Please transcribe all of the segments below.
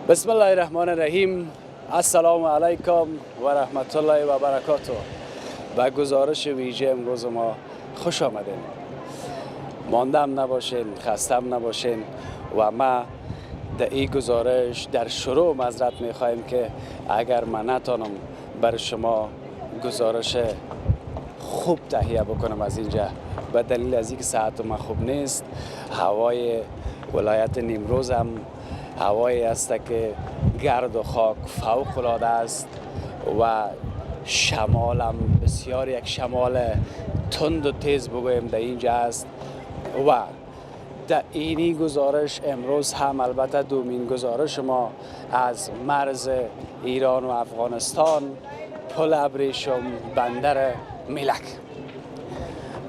بسم الله الرحمن الرحیم. السلام علیکم و رحمت الله و برکاته. به گزارش ویژه امروز ما خوش آمدین. ماندم نباشین، خستم نباشین و ما در این گزارش در شروع معذرت میخوایم که اگر من نتانم بر شما گزارش خوب تهیه بکنم از اینجا به دلیل از اینکه ساعت ما خوب نیست. هوای ولایت نیمروز هم هوایی است که گرد و خاک فوق العاده است و شمال هم بسیار یک شمال تند و تیز بگویم در اینجا است و در اینی گزارش امروز هم البته دومین گزارش ما از مرز ایران و افغانستان پل ابریشم بندر ملک.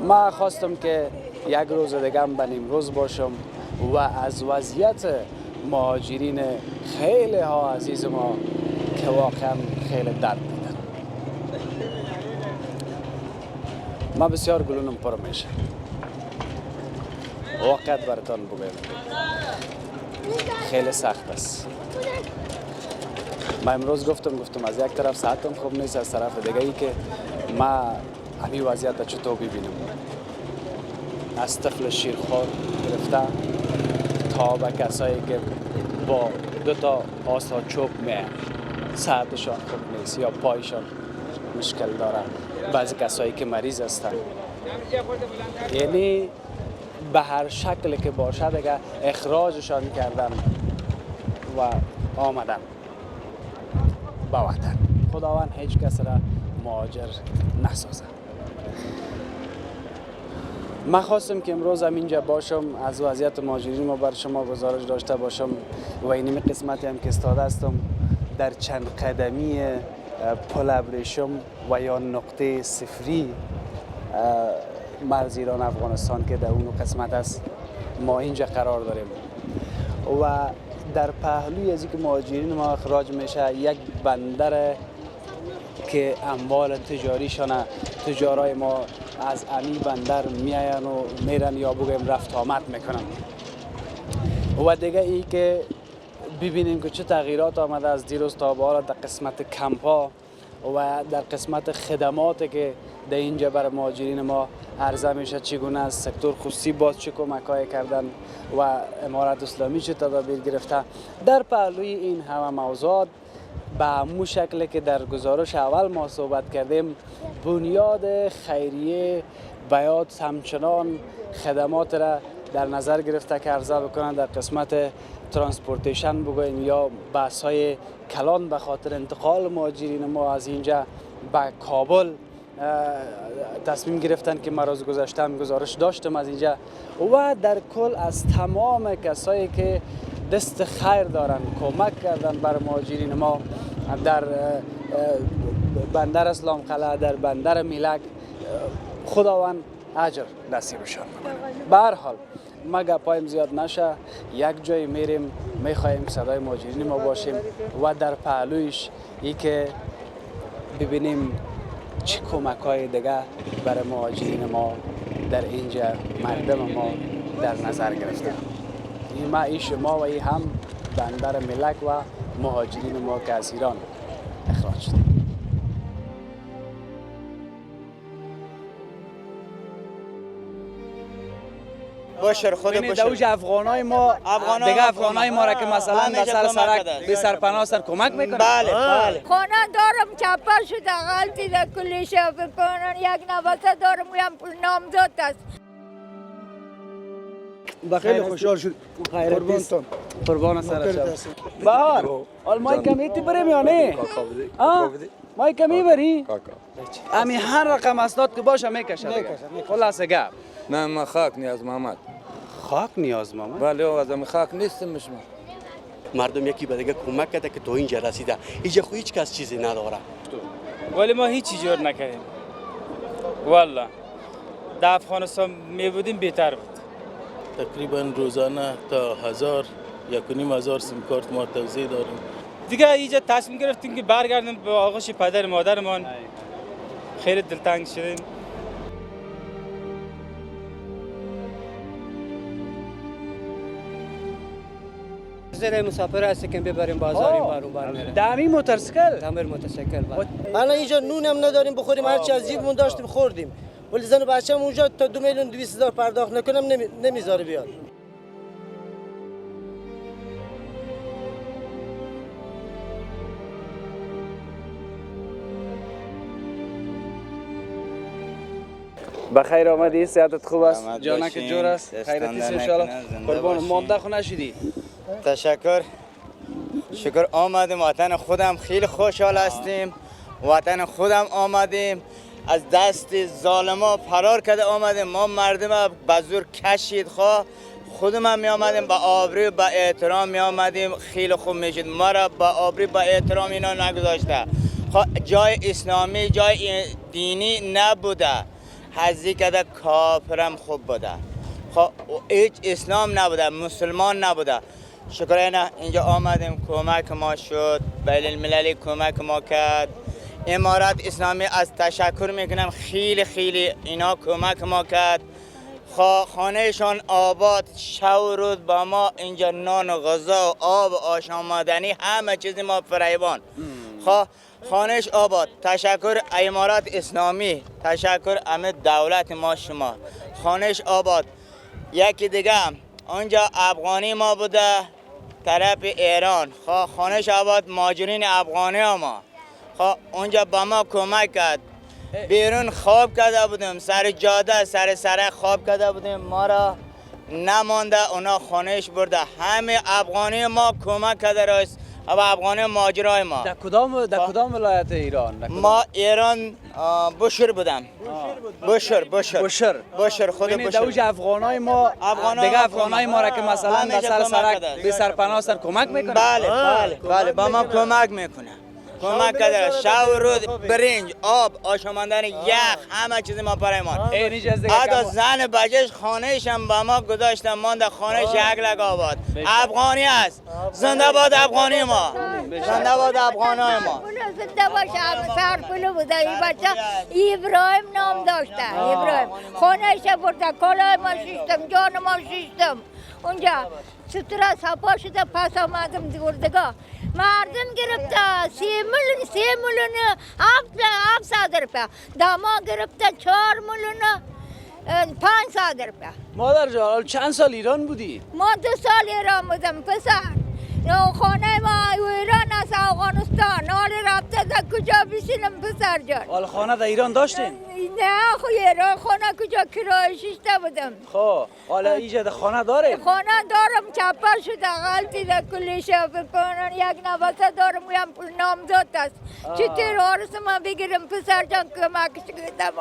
ما خواستم که یک روز دیگه هم به نیمروز باشم و از وضعیت مهاجرین خیلی ها عزیز ما که واقعا خیلی درد دیدن. ما بسیار گلونم پر میشه واقعا براتان بگویم خیلی سخت است. ما امروز گفتم از یک طرف ساعتم خوب نیست، از طرف دیگه ای که ما همین وضعیت چطور ببینم، از طفل شیرخوار گرفته تا به کسایی که با دو تا آسا چوب میان ساعتشان خوب نیست یا پایشان مشکل داره، بعضی کسایی که مریض هستن، یعنی به هر شکل که باشه دیگه اخراجشان کردن و آمدن به وطن. خداوند هیچ کس را مهاجر نسازه. من خواستم که امروز هم اینجا باشم از وضعیت مهاجرین ما بر شما گزارش داشته باشم و اینمی قسمتی هم که استاده هستم در چند قدمی پل ابریشم و یا نقطه صفری مرز ایران افغانستان که در اون قسمت است ما اینجا قرار داریم و در پهلوی از اینکه مهاجرین ما اخراج میشه یک بندر که اموال تجاریشان تجارای ما از امی بندر میاین و میرن یا بگویم رفت آمد میکنن و دیگه ای که ببینیم که چه تغییرات آمده از دیروز تا به حال در قسمت کمپا و در قسمت خدماتی که در اینجا برای مهاجرین ما عرضه میشه چگونه است، سکتور خصوصی باز چه کمک‌های کردن و امارت اسلامی چه تدابیر گرفته. در پهلوی این همه موضوعات به همون شکل که در گزارش اول ما صحبت کردیم بنیاد خیریه بیات همچنان خدمات را در نظر گرفته که عرضه بکنند در قسمت ترانسپورتیشن بگویم یا بحث‌های کلان به خاطر انتقال مهاجرین ما از اینجا به کابل تصمیم گرفتن که من روز گذشته گزارش داشتم از اینجا و در کل از تمام کسایی که دست خیر دارن کمک کردن بر مهاجرین ما در بندر اسلام قلعه در بندر ملک خداوند اجر نصیبشان کنه. به هر حال ما گپایم زیاد نشه، یک جای میریم میخوایم صدای مهاجرین ما باشیم و در پهلویش ای که ببینیم چه کمک‌های دیگه برای مهاجرین ما در اینجا مردم ما در نظر گرفته. ای شما و ای هم بندر ملک و مهاجرین ما که از ایران اخراج شده. باشه خود باشه. دوج افغانای ما دیگه افغانای ما را که مثلا به سر سرک به سرپناه سر کمک میکنن. بله بله. خانه دارم چپر شده غلطی در کلیشه بکنن، یک نوسه دارم ویم پول نامزاد است. خیلی خوشحال شد. قربانتون. قربان سرت. بهار حال مای کمیتی بریم یا نه؟ مای کمی بری؟ امی هر رقم اسناد که باشه میکشه. خلاصه گپ. نه ما خاک نیاز محمد. خاک نیاز محمد؟ بله از امی خاک نیستم شما. مردم یکی به دیگه کمک کرده که تو اینجا رسیده. اینجا خو هیچ کس چیزی نداره. ولی ما هیچی جور نکردیم. والله در افغانستان می بودیم بهتر بود. تقریبا روزانه تا 1000 1,500 سیم کارت ما توزیع داریم. دیگه اینجا تصمیم گرفتیم که برگردیم به آغوش پدر مادرمان. خیلی دلتنگ شدیم. زیر مسافر هست که ببریم بازار این بار اون بار میره. دمی موتورسیکل دمر موتورسیکل بله. الان اینجا نونم نداریم بخوریم، هر چی از جیبمون داشتیم خوردیم، ولی زن و بچه‌م اونجا تا 2,200,000 پرداخت نکنم نمیذاره بیاد. بخیر آمدی، صحتت خوب است؟ سلامت جانک باشین. جور است؟ دست خیرتی تنده است انشاءالله. نکنه، زنده قربان باشین. مانده خو نشدی؟ تشکر. شکر آمدیم وطن خودم، خیلی خوشحال هستیم. وطن خودم آمدیم، از دست ظالما فرار کرده آمدیم. ما مردم به زور کشید، خودم هم می آمدیم با آبروی با احترام می آمدیم. خیلی خوب میشد، ما را با آبروی با احترام اینا نگذاشته. جای اسلامی جای دینی نبوده، حزی کده کافرم خوب بوده. هیچ اسلام نبوده، مسلمان نبوده. شکر اینا اینجا آمدیم، کمک ما شد، بین المللی کمک ما کرد. امارات اسلامی از تشکر میکنم، خیلی خیلی اینا کمک ما کرد. خانهشان آباد، شب و روز با ما اینجا نان و غذا و آب و آشام مادنی همه چیز ما فریبان. خانهش آباد. تشکر امارات اسلامی، تشکر امید دولت ما شما. خانهش آباد. یکی دیگه اونجا افغانی ما بوده طرف ایران، خانهش آباد ماجرین افغانی ما اونجا با ما کمک کرد. بیرون خواب کرده بودیم، سر جاده سر خواب کرده بودیم، ما را نمانده، اونا خانهش برده. همه افغانی ما کمک کرده رئیس و افغانی ماجرای ما. در کدام ولایت ایران؟ ما ایران بشر بودم. بشر خود بشر. دوج افغانای ما دیگه افغانای ما را که مثلا به سر سرک به سرپناه سر کمک میکنه. بله با ما کمک میکنه. کمک کرده شب و روز، برنج، آب، آشامیدن، یخ، همه چیز ما برای ما. حتی زن بچه‌ش خانه‌ش هم با ما گذاشتن، مانده خانه‌ش یک لگ آباد. افغانی است. زنده باد افغانی ما. زنده باد افغانای ما. زنده باشه. سرپلو بوده این بچه، ابراهیم نام داشته. ابراهیم خانه‌ش برده، کالای ما شیشتم، جان ما شیشتم. اونجا ستاره صفا شده، پس آمدم دیگه مردم گرفته 3,000,000 700 روپیه، دما گرفته 4,500,000 روپیه. مادر جان چند سال ایران بودی؟ ما 2 سال ایران بودم پسر. خانه ما ایران است، افغانستان. حال رفته در کجا بشینم پسر جان؟ حال خانه در ایران داشتین؟ نه خو ایران خانه کجا کرایه شیشته بودم. حالا اینجا در خانه داره؟ خانه دارم، چپر شده غلطی در کلی شب کنن. یک نوسه دارم ویم پول نامزاد است. چطور عرص ما بگیرم پسر جان کمکش کنم.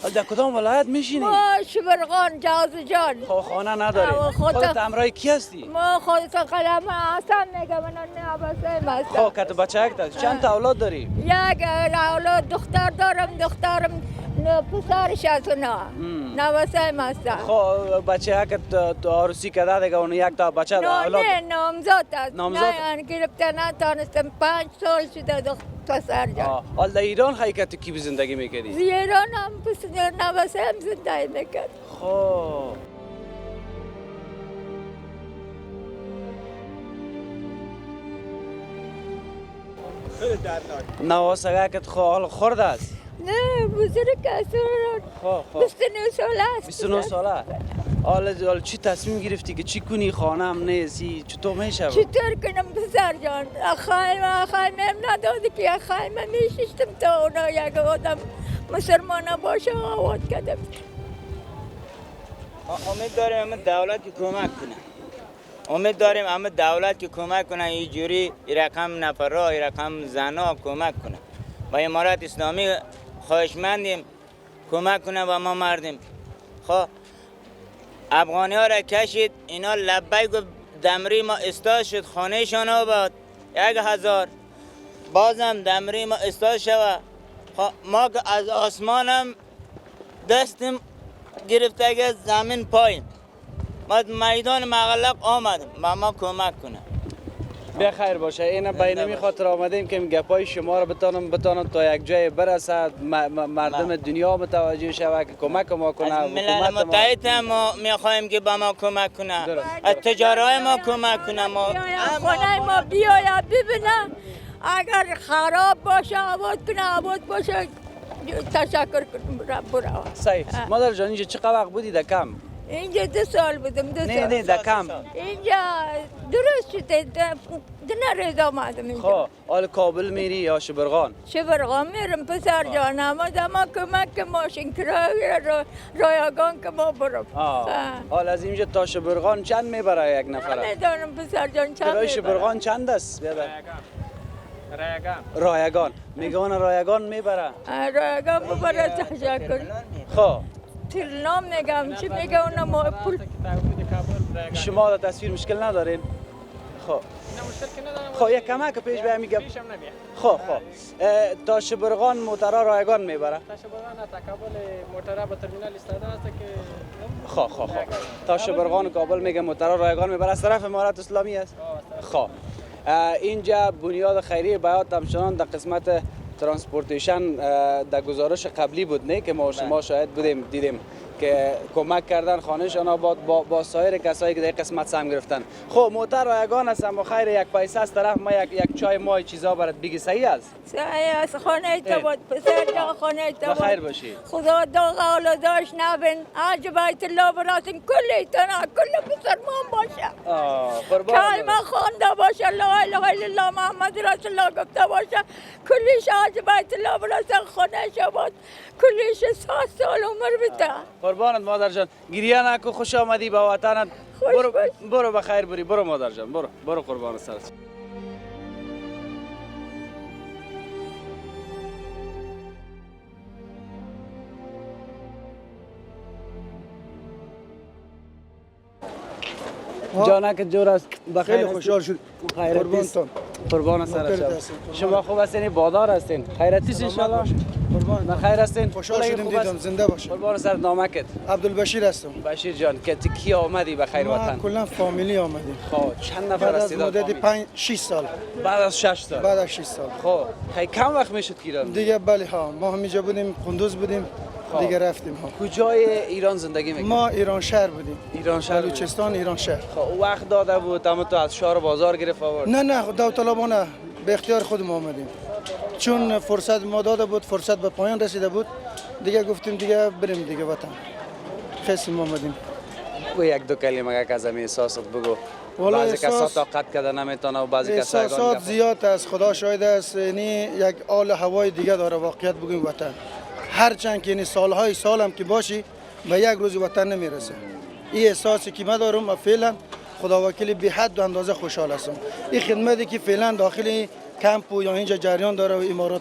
حال در کدام ولایت میشینی؟ ما شبرغان جازو جان. خانه نداری؟ خودت همراه کی هستی؟ ما خودت قلم حسن میگم، من نوسه هستم. کت بچه یک داری؟ چند تا اولاد داری؟ یک اولاد دختر دارم، دخترم پسرش از اونا نوسه هستم. بچه یک عروسی کرده دیگه اون یک تا بچه اولاد؟ نه نامزاد است. نامزاد؟ نه گرفته نتانستم، 5 سال شده پسر جان. حال در ایران حقیقت کی به زندگی میکردی؟ ایران هم پسر نوسه هم زندگی میکرد. نواسه که حال خورد است؟ نه بزرگ است. 29 ساله است. 29 ساله. حالا چی تصمیم گرفتی که چی کنی؟ خانه هم نیستی، چطور میشه؟ چطور کنم پسر جان؟ خیمه نداده که خیمه میشیستم تا اونا یک آدم مسلمان باشه آواد کردم. امید داریم همه دولت که کمک کنه. امید داریم همه دولت که کمک کنه، اینجوری رقم نفرها، رقم زنا کمک کنه. و امارات اسلامی خواهشمندیم کمک کنه و ما مردم. افغانی ها را کشید، اینا لبیک گفت دمری ما استاد شد، خانهشان آباد 1,000. بازم دمری ما استاد شود. ما که از آسمانم دستم گرفته که زمین پایین، ما میدان مغلق آمدیم، با ما کمک کنه. بخیر باشه. این بینمی خاطر آمدیم که گپای شما رو بتانم تا یک جای برسد، مردم دنیا متوجه شود که کمک ما کنه. از ملل متحد ما میخوایم که به ما کمک کنه، از تجارای ما کمک کنه. ما خونه ما بیاید ببینه، اگر خراب باشه آباد کنه، آباد باشه تشکر کنم برو. صحیح. مادر جان اینجا چقدر وقت بودی دکم؟ اینجا 2 سال بودم. 2 سال. نه دکم. اینجا درست شده، دنه رضا آمدم اینجا. خب حال کابل میری یا شبرغان؟ شبرغان میرم پسر جان، اما دما کمک ماشین کرایه رایگان که ما برم. حال از اینجا تا شبرغان چند میبره یک نفره؟ ندانم پسر جان چند کرایه شبرغان چند است؟ رایگان. میگن رایگان میبره. رایگان ببره تشکر. خب تلنام میگم چی میگه اونم پول. شما در تصویر مشکل ندارین؟ خب خب یک کمک پیش به میگم. خب تا شبرغان موترا رایگان میبره. تا شبرغان تا کابل موترا به ترمینال ایستاده است که خب تا شبرغان کابل میگه موترا رایگان میبره. از طرف امارات اسلامی است. خب اینجا بنیاد خیریه بیات همچنان در قسمت ترانسپورتیشن در گزارش قبلی بود نه که ما شما شاهد بودیم دیدیم که کمک کردن خانهشان آباد با سایر کسایی که در قسمت سهم گرفتن. خب موتر رایگان است اما خیر یک پیسه از طرف ما یک چای مای چیزا برات بگی صحیح است؟ صحیح است. خانه تباد پسر جان، خانه تباد بخیر باشی. خدا داغ اولاداش نبین، حج بیت الله براتون کلی تنا کل مسلمان باشه. قربان کلمه خوانده باشه، لا اله الا الله محمد رسول الله گفته باشه، کلیش حج بیت الله براتون خانه شباد، کلیش 100 سال عمر بده. قربانت مادر جان. گریه نکو، خوش آمدی به وطنت. برو بخیر بری. برو مادر جان، برو قربان سرت. جانک جور است. بخیر. خیلی خوشحال شد. قربانتون. قربان سرت. شما خوب هستین؟ بادار هستین؟ خیرتی ان شاء الله. قربان. بخیر هستین؟ خوشحال شدیم دیدم. زنده باشید. قربان سرت. نامکت؟ عبدالبشیر هستم. بشیر جان که کی آمدی به خیر وطن؟ ما کلا فامیلی آمدیم. خب چند نفر هستید؟ بعد از مدت 6 سال. بعد از 6 سال. بعد از 6 سال. خب خیلی کم وقت میشد که ایران؟ دیگه بله ها، ما همینجا بودیم، قندوز بودیم. دیگه رفتیم ها. کجای ایران زندگی میکنید؟ ما ایران شهر بودیم. ایران شهر. بلوچستان ایران شهر. خب وقت داده بود اما تو از شهر بازار گرفت آورد؟ نه داوطلبانه به اختیار خودم آمدیم. چون فرصت ما داده بود، فرصت به پایان رسیده بود، دیگه گفتیم دیگه بریم دیگه وطن. خیلی آمدیم. و یک دو کلمه که از همین احساسات بگو. بعضی کسا طاقت کرده نمیتونه و بعضی کسا احساسات زیاد است، خدا شاهد است. یعنی یک حال هوای دیگه داره واقعیت بگیم وطن. هرچند که یعنی سالهای سالم که باشی به یک روز وطن نمیرسه. این احساسی که من دارم و فعلا خدا وکیلی به حد و اندازه خوشحال هستم. این خدمتی که فعلا داخل کمپ و یا اینجا جریان داره و امارات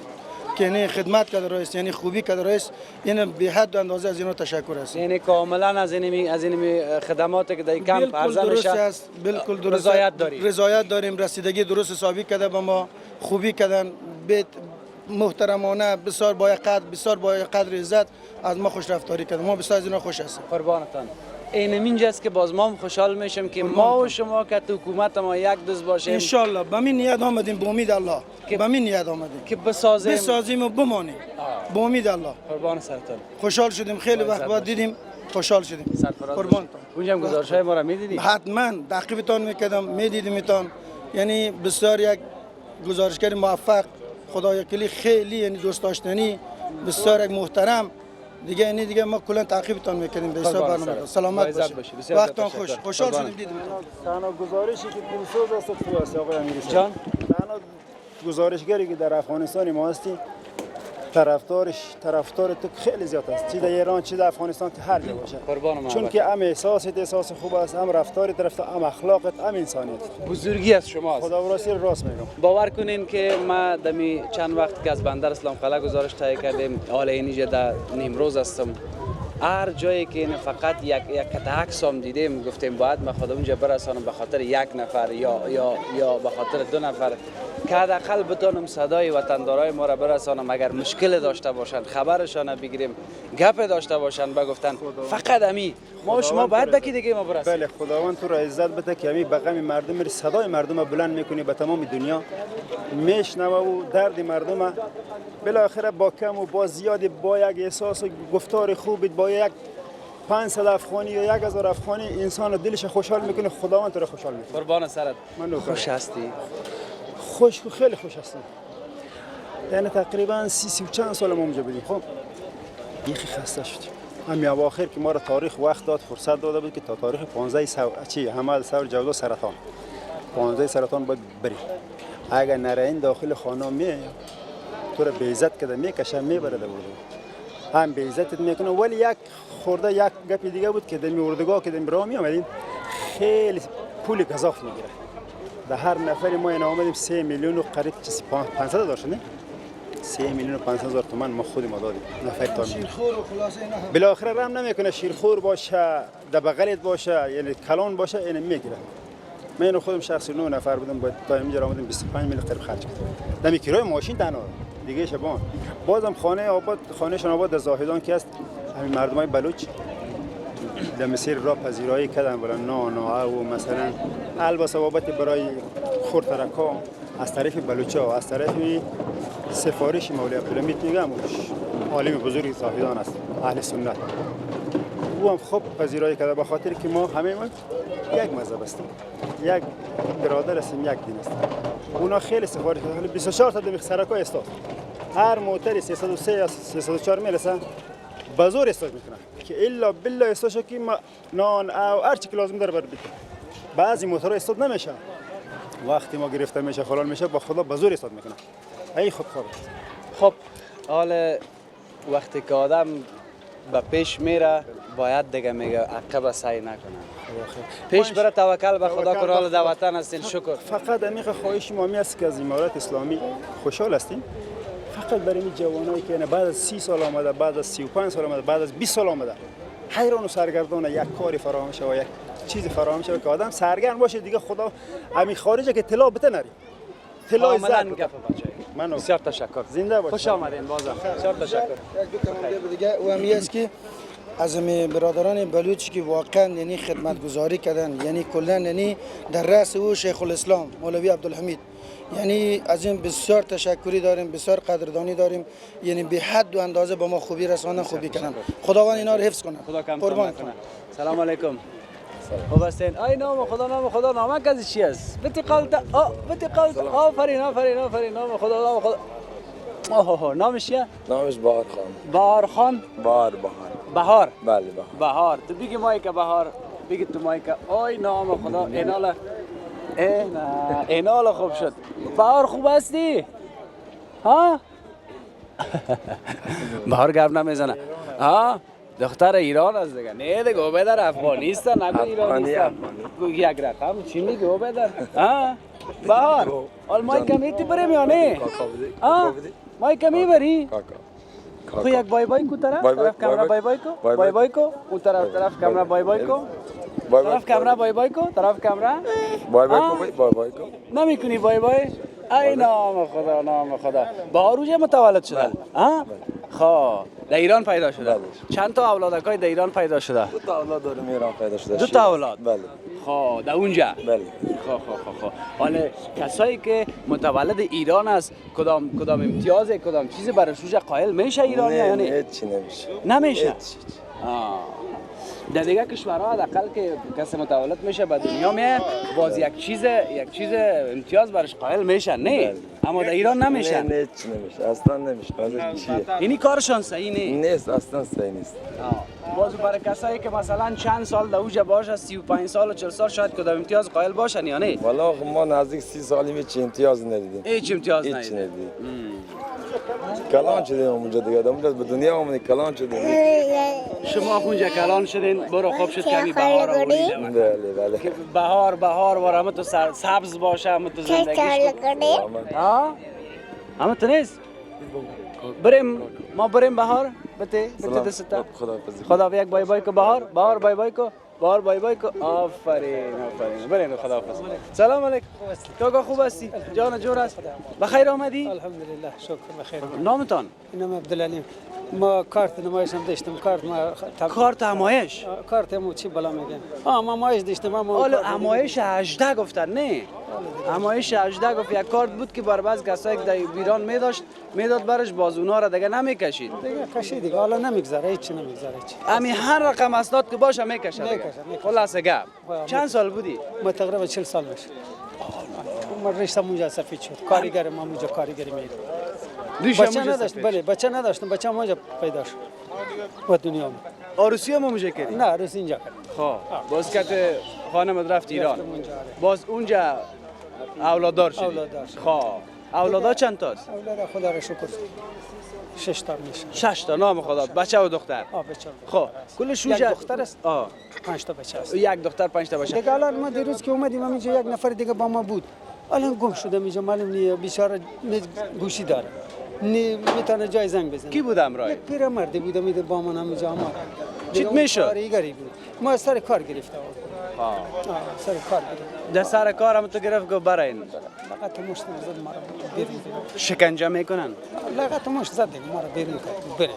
که یعنی خدمت کرده است، یعنی خوبی کرده است، این به حد و اندازه از اینا تشکر است. یعنی کاملا از این خدماتی که در کمپ عرضه درست میشه است. بالکل درست. رضایت داریم، رسیدگی درست حسابی کرده به ما، خوبی کردن، بیت محترمانه، بسیار با قدر عزت از ما خوش رفتاری کردن. ما بسیار از اینا خوش هستیم. قربانتان. اینجاست که باز ما خوشحال میشیم که ما و شما که تو حکومت ما یک دست باشیم. ان شاء الله به این نیت آمدیم، به امید الله به این نیت آمدیم که بسازیم و بمانیم. به امید الله. قربان سرتون. خوشحال شدیم، خیلی وقت بعد دیدیم، خوشحال شدیم. قربانتون. اونجا گزارش‌های ما را می‌دیدی؟ حتما تعقیبتون می‌کردم، می‌دیدیمتون. یعنی بسیار یک گزارشگر موفق، خدا وکیلی خیلی یعنی دوست داشتنی، بسیار یک محترم. دیگه ما کلا تعقیبتون میکنیم. به حساب برنامه. سلامت باشید. وقتتون خوش. خوشحال شدیم دیدیم. تنها گزارشی که پولسوز است تو است آقای امیرحسین جان. تنها گزارشگری که در افغانستان ما هستی طرفدار تو خیلی زیاد است. چه در ایران چه در افغانستان که هر جا باشه. چون که هم احساس خوب است، هم رفتار طرف هم اخلاقت، هم انسانیت. بزرگی از شما است. خدا راست میگم. باور کنین که ما دمی چند وقت که از بندر اسلام قلعه گزارش تهیه کردیم، حال اینجا در نیمروز هستم. هر جایی که این فقط یک قطعه عکس هم دیدیم گفتیم باید ما خود اونجا برسانم به خاطر یک نفر یا به خاطر دو نفر که حداقل بتونم صدای وطندارای ما را برسانم. اگر مشکل داشته باشند خبرشان بگیریم، گپ داشته باشند بگفتن فقط امی ما شما باید بکی دیگه ما برسیم. بله خداوند تو را عزت بده که امی به غم مردم میری، صدای مردم را بلند میکنی به تمام دنیا، میشنوه و درد مردم بالاخره با کم و با زیادی با یک احساس و گفتار خوبی با یک 500 افغانی یا 1000 افغانی انسان دلش خوشحال میکنه. خداوند تو را خوشحال میکنه. قربان سرت. من خوش هستی؟ خوش، خیلی خوش هستم. یعنی تقریبا 30 و چند سال ما اونجا بودیم. خب یخی خسته شدیم. همین اواخر که ما را تاریخ وقت داد، فرصت داده بود که تا تاریخ 15 حمل ثور جوزا سرطان 15 سرطان باید بری. اگر نرین داخل خانه می تو را به عزت کده میکشه میبره در اردوگاه، هم به عزتت میکنه. ولی یک خورده یک گپی دیگه بود که در اردوگاه که در راه می آمدیم خیلی پول گزاف میگیره. در هر نفری ما اینا آمدیم 3 میلیون و قریب 500 داشت نه 3 میلیون و 500 هزار تومان ما خود ما دادیم نفر تا شیرخور و خلاصه اینا هم بالاخره رم نمیکنه. شیرخور باشه در بغلت باشه یعنی کلان باشه این میگیره. من اینو خودم شخصی 9 نفر بودم با تا اینجا آمدیم 25 میلیون قریب خرج کردم. دمی کرای ماشین تنها دیگه شبان. بازم خانه آباد، خانهشون آباد در زاهدان که است، همین مردمای بلوچ در مسیر را پذیرایی کردن برای نان و مثلا الباس بابت برای خورترکا از طرف بلوچا و از طرف سفارش مولوی عبدالحمید میگم عالم بزرگ زاهدان است اهل سنت. او هم خوب پذیرایی کرده به خاطر که ما همه ما یک مذهب هستیم، یک برادر هستیم، یک دین هستیم. اونا خیلی سفارش کردن. 24 تا دمی سرکا استاد هر موتری 303 یا 304 میرسن بازور استاد میکنن که الا بالله استاشو که نان او هر چی که لازم داره بر بیت. بعضی موتورها استاد نمیشه، وقتی ما گرفته میشه فلان میشه با خدا بازور استاد میکنن. ای خود خواب. خب حال وقتی که آدم به پیش میره باید دیگه میگه عقب سعی نکنه، پیش بره توکل به خدا کنه. حال در وطن هستین شکر. فقط امیخ خواهش ما می است که از امارات اسلامی خوشحال هستیم. فقط برای این جوانایی که بعد از 30 سال آمده، بعد از 35 سال آمده، بعد از 20 سال آمده حیران و سرگردانه یک کاری فراهم شه و یک چیزی فراهم شه که آدم سرگرم باشه دیگه. خدا همین خارجه که طلا بته نری طلا کاملا گپ بچه. من بسیار تشکر. زنده باشید. خوش آمدین بازم. بسیار تشکر. یک دو کلمه دیگه و همی است که از برادران بلوچی که واقعا یعنی خدمتگزاری کردن، یعنی کلا یعنی در رأس او شیخ الاسلام مولوی عبدالحمید، یعنی از این بسیار تشکری داریم، بسیار قدردانی داریم. یعنی به حد و اندازه با ما خوبی رساندن، خوبی کردن. خداوند اینا رو حفظ کنه. خدا کم قربان کنه. سلام علیکم. خوب هستین؟ ای نام خدا نامک از چی است؟ بتی قلت آفرین نام خدا. اوه نامش چیه؟ نامش بهار خان. بهار. بله بهار. تو بگی مایی که بهار بگی تو مایی که آی نام خدا اینال خوب شد. بهار خوب هستی؟ ها؟ بهار گرم نمیزنه. ها؟ دختر ایران است دیگه. نه دیگه اوبدر افغانستان نگو ایران نیست. یک رقم چی میگه اوبدر؟ ها؟ بهار. حال مایی که میتی بریم یا نه؟ ها؟ مایی که میبری؟ خو یک بای بای کو طرف کامera بای بای کو اون طرف کامera بای بای کو طرف کامera بای بای کو طرف کامera بای بای کو نمیکنی بای بای. ای نام خدا. بهار اوجه متولد شده؟ ها؟ خب در ایران پیدا شده. چند تا اولادکای در ایران پیدا شده؟ 2 تا اولاد دارم ایران پیدا شده. 2 تا اولاد؟ بله. خب در اونجا؟ بله. خب حالا کسایی که متولد ایران است کدام امتیاز کدام چیزی برای شوجه قائل میشه ایرانی یا نه؟ هیچ نمیشه. در دیگه کشورها حداقل که کسی متولد میشه به دنیا میاد باز یک چیز امتیاز برش قائل میشه نه؟ اما در ایران نمیشه. نه هیچ نمیشه، اصلا نمیشه. چیه؟ اینی کارشان صحیح نیست، اصلا صحیح نیست. باز برای کسایی که مثلا چند سال در اوج باشه 35 سال و 40 سال شاید کدام امتیاز قائل باشن یا نه؟ والا ما نزدیک 30 سالی هیچ امتیاز ندیدیم. هیچ امتیاز ندیدیم. کلان شدیم اونجا دیگه. به دنیا اومدیم کلان شدیم. شما اونجا کلان شدین برو خوب شد کمی بهار آوریده. بله. بهار همه تو سبز باشه، همه تو زندگیش. ها؟ همه تو نیست؟ بریم ما بریم بهار بته دست تا خدا یک بای بای کو بهار بای بای کو بهار بای بای کو آفرین بریم خدا حافظ. سلام علیکم کاکا خوب هستی جان جور است بخیر آمدی الحمدلله شکر بخیر. نامتان اینم عبدالعلیم. ما کارت نمایش هم داشتم. کارت همایش کارت هم چی بالا میگن؟ ما همایش داشتم. حالا همایش 18 گفتن نه همایش 18 گفت یک کارت بود که بر بعض کسایی که در ایران میداد برش باز اونا را دیگه نمیکشید دیگه کشید دیگه حالا نمیگذره هیچ نمیگذره امی هر رقم اسناد که باشه میکشه خلاص گپ چند سال بودی ما تقریبا 40 سال میشه. ما رشتم اونجا سفید شد. کارگر ما اونجا کارگری می‌کردم. بچه نداشتم. بله بچه نداشتم. بچه ما اونجا پیدا شد. و دنیا ما. عروسی هم اونجا کردی؟ نه عروسی اینجا کردم. خب باز که خانم رفت ایران. باز اونجا اولاددار شدی؟ اولاددار. خب اولادا چند تاست؟ اولادا خدا را شکر 6 تا میشه. 6 تا نام خدا بچه و دختر. بچه. خب کلش یک دختر است. 5 تا بچه است. یک دختر 5 تا بچه. دیگه الان ما دیروز که اومدیم اینجا یک نفر دیگه با ما بود. الان گم شده اینجا معلوم نیست بیچاره گوشی داره. میتونه جای زنگ بزنه. کی بود امرای؟ یک پیرمردی بود میده با من همینجا ما. چیت میشد؟ کارگری بود. ما سر کار گرفته بود. سر کار گرفت. در سر کار هم تو گرفت گفت براین. لغت مشت زد ما رو بیرون. شکنجه میکنن؟ لغت مشت زد ما رو بیرون کرد. بریم.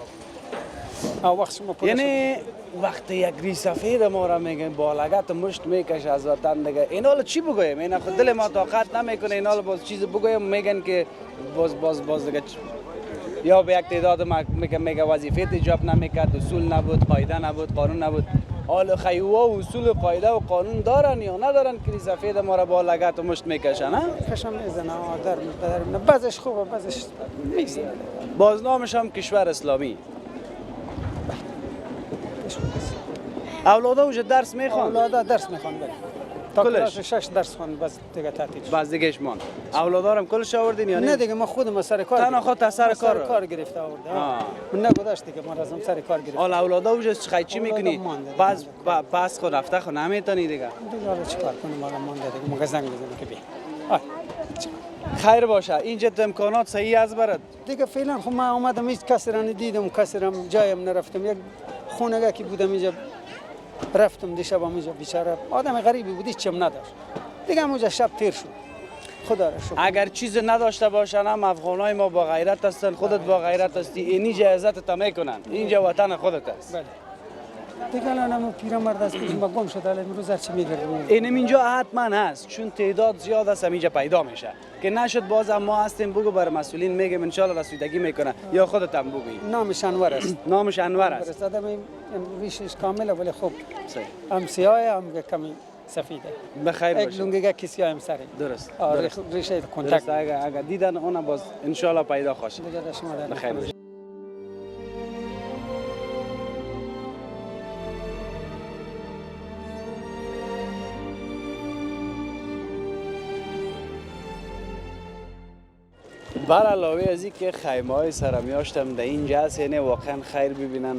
وقت ما یعنی وقتی یک ریش سفید ما را میگن با لگت مشت میکشه از وطن دیگه این حالا چی بگویم این خود دل ما طاقت نمیکنه این حالا باز چیز بگویم میگن که باز دیگه یا به یک تعداد میگه وظیفه اجرا نمیکرد اصول نبود قاعده نبود قانون نبود حالا خیوا اصول قاعده و قانون دارن یا ندارن که ریش سفید ما را با لگت مشت میکشن ها کشم میزنه در بعضش خوبه بعضش میزنه بازنامش هم کشور اسلامی اولادا اونجا درس میخوان؟ اولادا درس میخوان بله. تا کلاس 6 درس خوان بس دیگه تعطیل شد. بس دیگهش مان. اولادا هم کلش آوردین یا نه؟ نه دیگه ما خودم سر کار. تنها خود سر کار گرفته آورده. من نگذاشت دیگه ما رازم سر کار گرفت. حالا اولادا اونجا چی میکنی؟ پس خود رفته خود نمیتونی دیگه. دیگه حالا چیکار کنیم حالا مونده دیگه ما زنگ بزنیم که بیا. خیر باشه اینجا امکانات صحیح از برات دیگه فعلا خب من اومدم هیچ کسی را ندیدم کسی را جایم نرفتم یک خونگاه که بودم اینجا رفتم دیشب اینجا بیچاره آدم غریبی بود هیچ چیم نداشت دیگه اونجا شب تیر شد خدا را شکر اگر چیز نداشته باشن هم افغانای ما با غیرت هستن خودت با غیرت هستی اینجا عزت تا میکنن اینجا وطن خودت است بله دیگه الان پیرمرد است که ما گم شده امروز چی میگردیم اینم اینجا حتما هست چون تعداد زیاد است اینجا پیدا میشه که نشد باز ما هستیم بگو بر مسئولین میگم ان شاء الله رسیدگی میکنه یا خودت هم بگوی نامش انور است نامش انور است آدم ریشش کامله ولی خب هم سیاه هم کمی سفیده بخیر باشه یک لنگه کسی هم سری درست ریشه کنتاکت اگر دیدن اون باز ان شاء الله پیدا خواشه بخیر باشه بر علاوه از اینکه خیمه های سرمیاشتم در اینجا هست یعنی واقعا خیر ببینن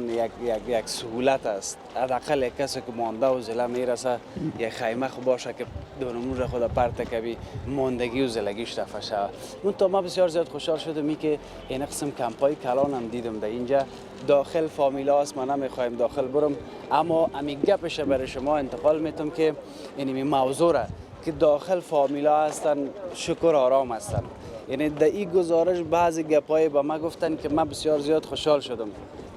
یک سهولت است حداقل یک کسی که مانده و زله میرسه یک خیمه خوب باشه که دونمون را خود پرت کبی ماندگی و زلگیش رفع شود اون تا ما بسیار زیاد خوشحال شدم که این قسم کمپای کلان هم دیدم در اینجا داخل فامیلا هست ما نمیخوایم داخل برم اما امی گپش برای شما انتقال میتم که این موضوع را که داخل فامیلا هستن شکر آرام هستن یعنی در این گزارش بعضی گپای با ما گفتن که من بسیار زیاد خوشحال شدم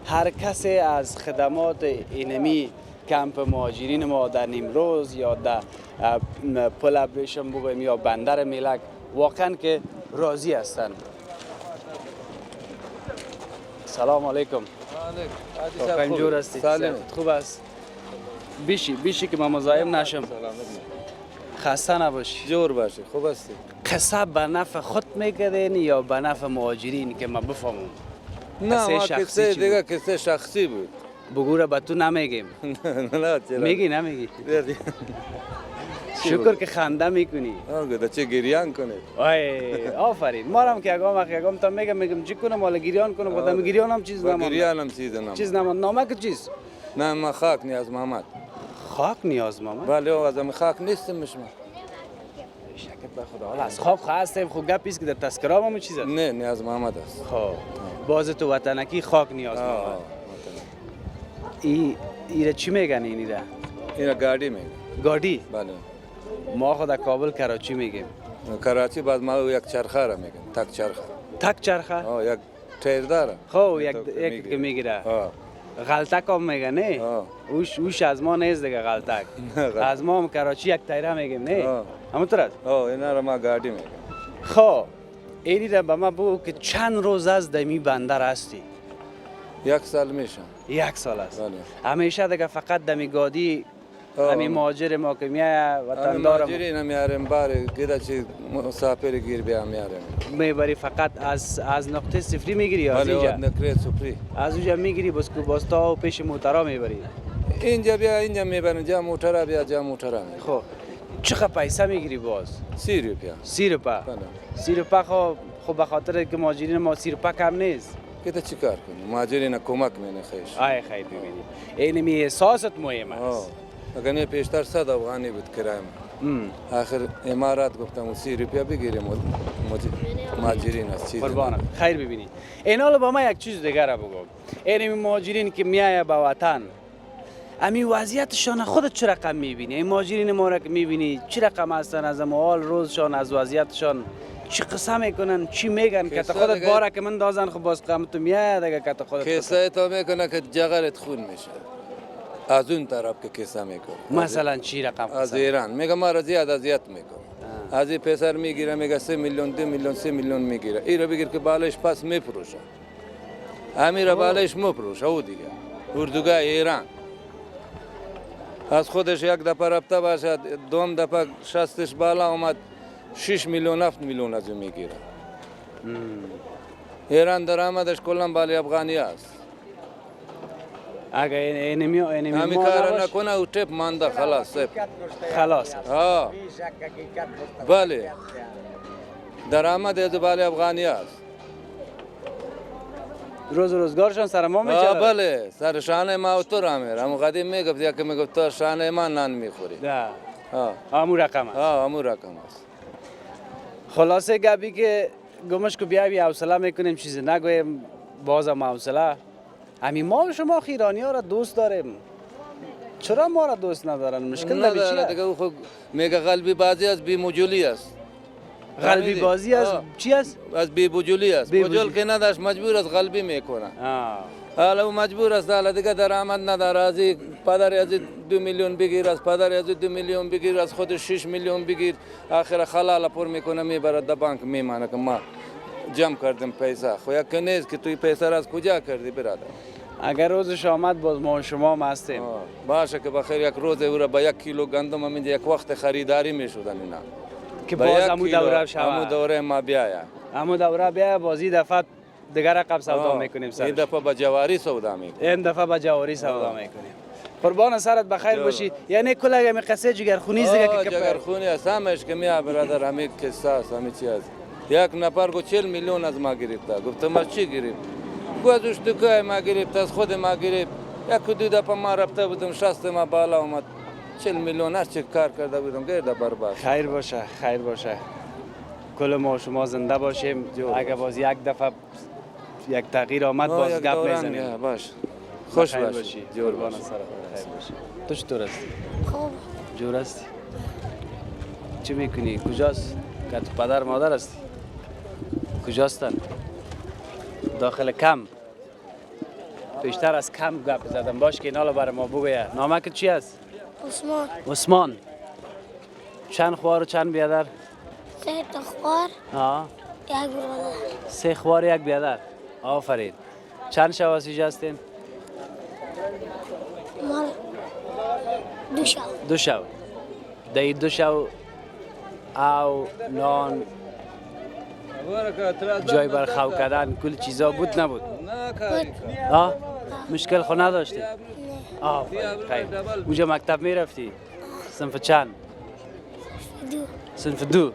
هر کسی از خدمات اینمی کمپ مهاجرین ما در نیمروز یا در پل ابریشم بگویم یا بندر میلک واقعا که راضی هستند سلام علیکم واقعا جور هستی خوب است بیشی که ما مزاحم نشم خسته نباشی جور باشه خوب هستی قصه به نفع خود میکردین یا به نفع مهاجرین که ما بفهمم نه ما قصه دیگه قصه شخصی بود بگوره به تو نمیگیم میگی نمیگی شکر که خنده میکنی آگه چه گریان کنه آفرین ما هم که اگام تا میگم چی کنم حالا گریان کنم خودم گریان هم چیز نماند گریان هم چیز نماند نامه چیز نه ما خاک نیاز محمد خاک نیاز محمد بله از هم خاک نیستم مشما شکر به خدا حالا از خاک هستیم خوب گپیست که در تذکره هم چیز است نه نیاز محمد است خب باز تو وطنکی خاک نیاز آه. ایره چی میگن اینیره؟ اینا گاڑی میگن. گاڑی؟ بله. ما خود کابل کراچی میگیم. کراچی بعد ما یک چرخه را میگن. تک چرخه. تک چرخه؟ آه یک تیر داره. خب یک که میگیره. غلطک هم میگه نه؟ اوش از ما نیست دیگه غلطک. از ما هم کراچی یک تیره میگیم نه؟ همونطور است؟ اینا را ما گاڑی میگیم. خب اینی را به ما بگو که چند روز از دمی بندر هستی؟ 1 سال میشه. 1 سال است. بله. همیشه دیگه فقط دمی گادی همی مهاجر ما که میای وطن دارم. مهاجری نمیاریم باره گیره چی مسافر گیر بیا میاریم. میبری فقط از نقطه صفری میگیری یا از اینجا؟ بله نقطه صفری. از اونجا میگیری بس که باستا و پیش موترا میبری. اینجا بیا اینجا میبرن جا موترا بیا جا موترا میبرن. خب چقدر پیسه میگیری باز؟ 30 روپیه. 30 روپیه. 30 روپیه خب به خاطر که مهاجرین ما 30 روپیه کم نیست. که تا چیکار کنی؟ مهاجرین کمک مینه خیش. آی خیر ببینی. اینمی احساست مهم است. اگر نه پیشتر 100 افغانی بود کرایم. آخر امارات گفتم 30 روپیه بگیریم مهاجرین از چیز. قربانم خیر ببینی. این حالا با ما یک چیز دیگه را بگو. اینمی مهاجرین که میایه به وطن امی وضعیتشان خودت چه رقم میبینی؟ این مهاجرین ما را که میبینی چه رقم هستن از حال روزشان از وضعیتشان چی قصه میکنن چی میگن که تا خودت باره که من دازن خب باز قیمت میاد دیگه که تا خودت قصه تو میکنه که جگرت خون میشه از اون طرف که قصه میکنه. مثلا چی رقم قصه؟ از ایران میگه ما را زیاد اذیت میکنه. از این پسر میگیره میگه 3 میلیون 2 میلیون 3 میلیون میگیره. این را بگیر که بالش پس میفروشه. همین را بالش میفروشه او دیگه. اردوگاه ایران از خودش یک دفعه رفته باشد دوم دفعه شستش بالا اومد 6 میلیون 7 میلیون از او میگیره. ایران درآمدش کلا بالای افغانی است. اگه اینمی همین کار نکنه او ټپ مانده خلاص. بله درآمد از بالای افغانی است. روزگارشان سر ما میچرد. بله سر شانه ما و تو را میره. همون قدیم میگفت که میگفت تو شانه ما نان میخوری. همون رقم است. همون رقم است. خلاصه گبی که گمش که بیایی حوصله میکنیم چیزی نگویم بازم حوصله. همین ما و شما ایرانی ها را دوست داریم. چرا ما را دوست ندارن؟ مشکل نداره دیگه. او خود میگه قلبی بازی از بی موجولی است. قلبی بازی از چی است؟ از بی وجولی است. وجول که نداشت مجبور است قلبی میکنه. حالا او مجبور است حالا دیگه درآمد نداره. از پدر از 2 میلیون بگیر از پدر از 2 میلیون بگیر از خودش 6 میلیون بگیر آخر خلال پر میکنه میبره در بانک میمانه که ما جمع کردیم پیسه. خو یک نیست که توی پیسه را از کجا کردی برادر؟ اگر روزش آمد باز ما شما هم هستیم. باشه که بخیر یک روز او را با 1 کیلو گندم همین یک وقت خریداری میشدن اینا که باز همون دوره شود. همون دوره ما بیاید. همون دوره بیاید بازی دفعه دیگر رقم سودا میکنیم سر. این دفعه با جواری سودا میکنیم. این دفعه با جواری سودا میکنیم. قربان سرت بخیر باشی. یعنی کلا می قصه جگرخونی است که جگرخونی است همش که میاد برادر همین قصه است همین چیز. یک نفر گفت 40 میلیون از ما گرفته. گفتم ما چی گرفت؟ گفت از دکای ما گرفت از خود ما گرفت. یک دو دفعه ما رفته بودم شست ما بالا اومد 40 میلیون هر چی کار کرده بودم گرده برباد. خیر باشه خیر باشه. کل ما شما زنده باشیم. اگه باز یک دفعه یک تغییر آمد باز گپ میزنیم. باش. خوش باشی. قربان سرت خیر باشی. تو چطور هستی؟ خوب. جور هستی؟ چی میکنی؟ کجاست؟ که تو پدر مادر هستی؟ کجاستن؟ داخل کم. بیشتر از کم گپ زدم. باش که اینا رو برای ما بگویه. نامک چی است؟ عثمان. عثمان. چند خوار و چند بیادر؟ 3 تا خوار. یک برادر. 3 خوار یک بیادر. آفرین. چند شواسیج هستین؟ مال 2 شو. 2 شو. در 2 شو او نان جای بر خو کردن کل چیزا بود نبود؟ بود. مشکل خو نداشتی؟ نه. خیر. اونجا مکتب میرفتی؟ صنف چند؟ 2. صنف 2.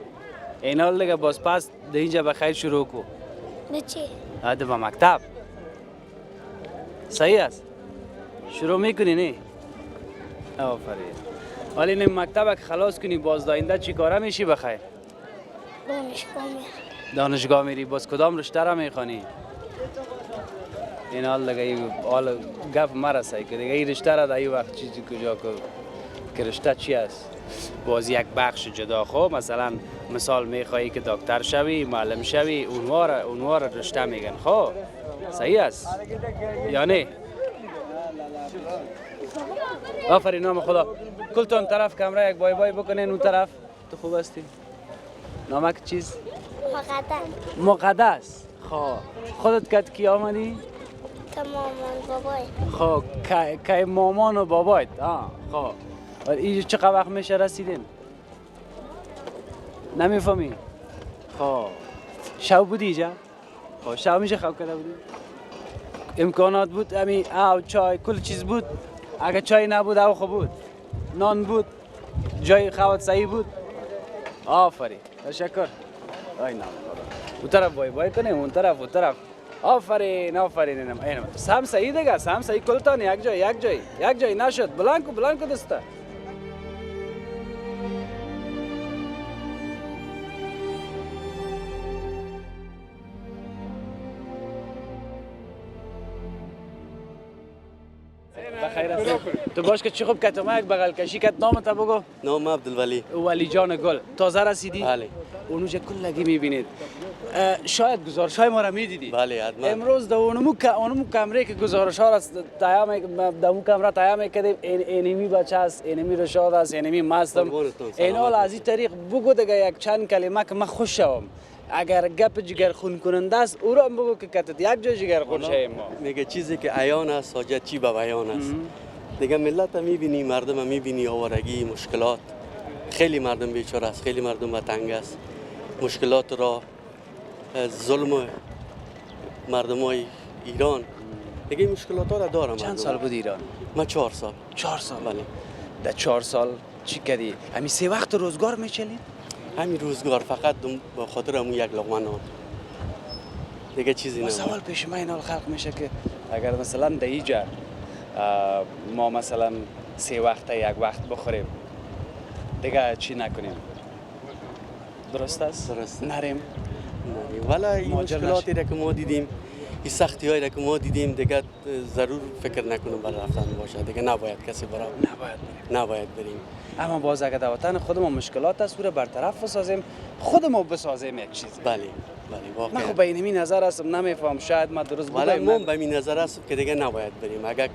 این حال دیگه باز پس در اینجا بخیر شروع کو. به چی؟ با مکتب. صحیح است؟ شروع میکنی نه؟ آفرین. ولی این مکتب که خلاص کنی باز داینده چی کاره میشی بخیر؟ دانشگاه میری. دانشگاه میری باز کدام رشته را میخوانی؟ این حال دیگه حال گپ مرسه که دیگه این رشته را در این وقت چیزی کجا که رشته چی است؟ باز یک بخش جدا. خب مثلا مثال میخوایی که دکتر شوی، معلم شوی، اونوار رشته میگن. خب صحیح است یا نه؟ آفرین نام خدا. کلتون طرف کمره یک بای بای بکنین اون طرف. تو خوب هستی؟ نامک چیز؟ مقدس. خب خودت کد کی آمدی؟ مامان بابای. خب که مامان و بابایت. خب اینجا چقدر وقت میشه رسیدین؟ نمیفهمی؟ خب شب بودی اینجا؟ خب شب میشه خواب کرده بودی؟ امکانات بود امی آو چای کل چیز بود؟ اگه چای نبود او خوب بود؟ نان بود؟ جای خواب صحیح بود؟ آفرین تشکر. آی نام اون طرف بای بای کنه اون طرف. آفرین اینم سم صحیح دیگه سم صحیح کلتان یک جای نشد بلند کو دسته. بخیر است. تو باش که چی خوب کتم یک بغل کشی کت نام تا بگو. نام عبدالولی. ولی جان گل. تازه رسیدی؟ بله. اونجا کلگی میبینید. شاید گزارش های ما را میدیدی. بله حتما. امروز در اونمو کمره که گزارش ها را دمو کمره تایا میکردیم اینمی بچه است، اینمی رشاد است، اینمی مستم. این حال از این طریق بگو دیگه یک چند کلمه که من خوش شوم. اگر گپ جگر خون کننده است او را هم بگو که کتت یک جای جگر خون شویم ما. میگه چیزی که عیان است حاجت چی به بیان است. دیگه ملت هم میبینی، مردم هم میبینی، آوارگی، مشکلات. خیلی مردم بیچاره است، خیلی مردم تنگ است. مشکلات را ظلم مردم های ایران دیگه مشکلات ها را دارم. چند سال بود ایران؟ من 4 سال. 4 سال؟ بله. در 4 سال چی کردی؟ همین 3 وقت روزگار میچلید؟ همین روزگار فقط به خاطر همون یک لقمه نان. دیگه چیزی نه. سوال پیش من اینال خلق میشه که اگر مثلا در اینجا ما مثلا 3 وقت یک وقت بخوریم دیگه چی نکنیم؟ درست است؟ درست. نریم والا این مشکلاتی را که ما دیدیم، این سختی هایی را که ما دیدیم دیگه ضرور فکر نکنم برای رفتن باشه. دیگه نباید کسی برای نباید بریم. اما باز اگر در وطن خودمون مشکلات است او را برطرف بسازیم، خودمون بسازیم یک چیز. بله واقعا. من خب به این نظر هستم، نمیفهم شاید من درست بگم. والا من به این نظر هستم که دیگه نباید بریم. اگر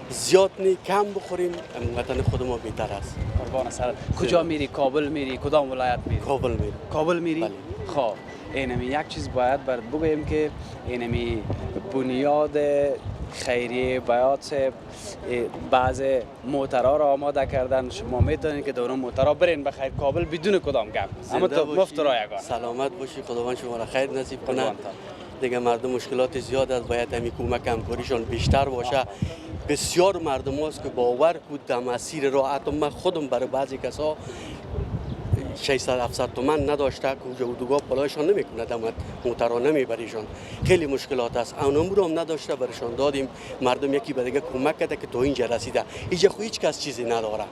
زیاد نی کم بخوریم وطن خودمون بهتر است. قربان سرت. کجا میری؟ کابل میری؟ کدام ولایت میری؟ کابل میری؟ بله. خب اینمی یک چیز باید برات بگویم که اینمی بنیاد خیریه بیات بعض موترها را آماده کردن. شما میتونید که دوران موترها برین بخیر کابل بدون کدام گپ. اما تو مفت رایگان. سلامت باشی، خداوند شما را خیر نصیب کنه. دیگه مردم مشکلات زیاد است، باید همین کمک همکاریشون بیشتر باشه. بسیار مردم هست که باور کود در مسیر راه، حتی من خودم برای بعضی کسا 600-700 تومن نداشته که اردوگاه پلایشان نمیکنه، دمت موترها نمیبریشان. خیلی مشکلات است. اونم رو هم نداشته برشان دادیم. مردم یکی به دیگه کمک کرده که تو اینجا رسیده. اینجا خو هیچ کس چیزی نداره.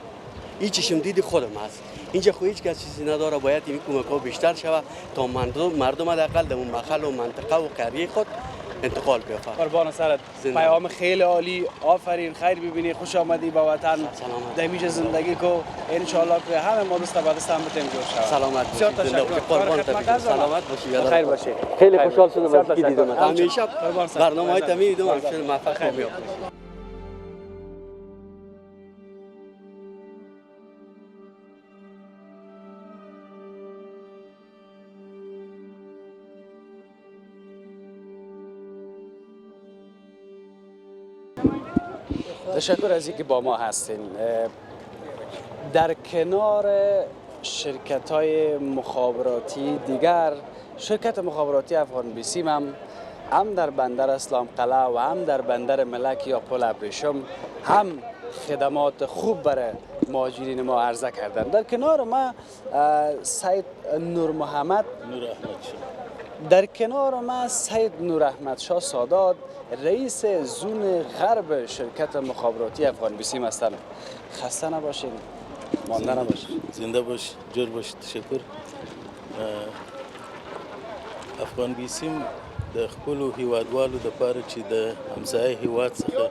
این چشم دید خودم است. اینجا خو هیچ کس چیزی نداره. باید این کمک ها بیشتر شود تا مردم حداقل در اون محل و منطقه و قریه خود انتقال بیافته. قربان سرت. پیام خیلی عالی. آفرین، خیر ببینی، خوش آمدی به وطن. دمیج زندگی کو ان شاء الله که همه ما دست بعد هم بتیم جور شود. سلامت باشی. قربان سلامت باشی. خیر باشی. خیلی خوشحال شدم از کی دیدم. همیشه برنامه‌های تمی دیدم. موفق باشی. تشکر از اینکه با ما هستین. در کنار شرکت‌های مخابراتی دیگر، شرکت مخابراتی افغان بیسیم هم در بندر اسلام قلعه و هم در بندر ملک یا پل ابریشم هم خدمات خوب برای مهاجرین ما عرضه کردن. در کنار ما سید نور محمد در کنار ما سید نور احمد شاه سادات، رئیس زون غرب شرکت مخابراتی افغان بیسیم هستند. خسته نباشین، مانده نباشین. زنده باش، جور باش. تشکر. افغان بیسیم د خپلو هیوادوالو دپاره چې د همسایه هیواد څخه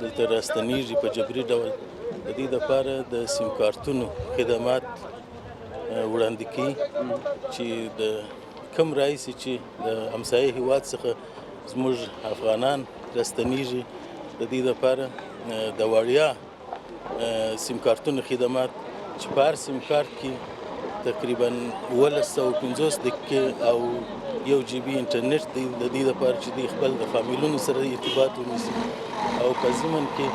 دلته راستنیږي په جبري ډول د دې دپاره د سیم کارتونو خدمات وړاندې کوي چې د کم راځي چې د همسایه هیواد څخه زموږ افغانان راستنیږي د دې دپاره د وړیا سیم کارتونو خدمات چې په هر سیم کارت کې تقریبا 1250 دقیقې او 1 GB انټرنیټ دی د دې لپاره چې دوی خپل د فامیلونو سره ارتباط ونیسي او په ضمن کې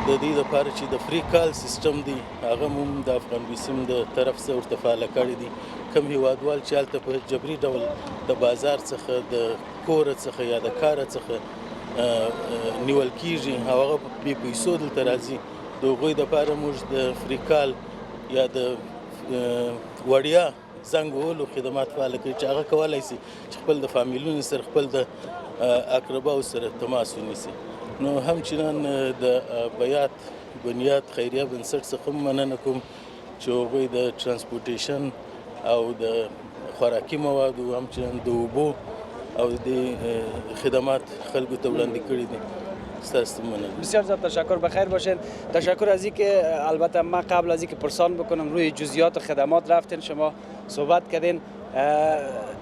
د دې لپاره چې د فری کال سیستم دی هغه هم د افغان بیسیم د طرف څخه ورته فعاله کړی دي کم هیوادوال چې هلته په جبري ډول د بازار څخه د کوره څخه یا د کاره څخه نیول کیږي هغه بې پیسو دلته راځي د هغوی دپاره موږ د فری کال یا د وړیا زنګ وهلو خدمات فعاله کوي چې هغه کولی شي چې خپل د فامیلونو سره خپل د اقرباو سره تماس ونیسي نو همچنان د بیات بنیاد خیریه بنسټ څخه مننه کوم چې هغوی د ترانسپورټیشن او د خوراکي موادو همچنان د اوبو او د خدمات خلکو ته وړاندې کړي دي بسیار زیاد تشکر بخیر باشین تشکر از اینکه البته من قبل از اینکه پرسان بکنم روی جزئیات و خدمات رفتین شما صحبت کردین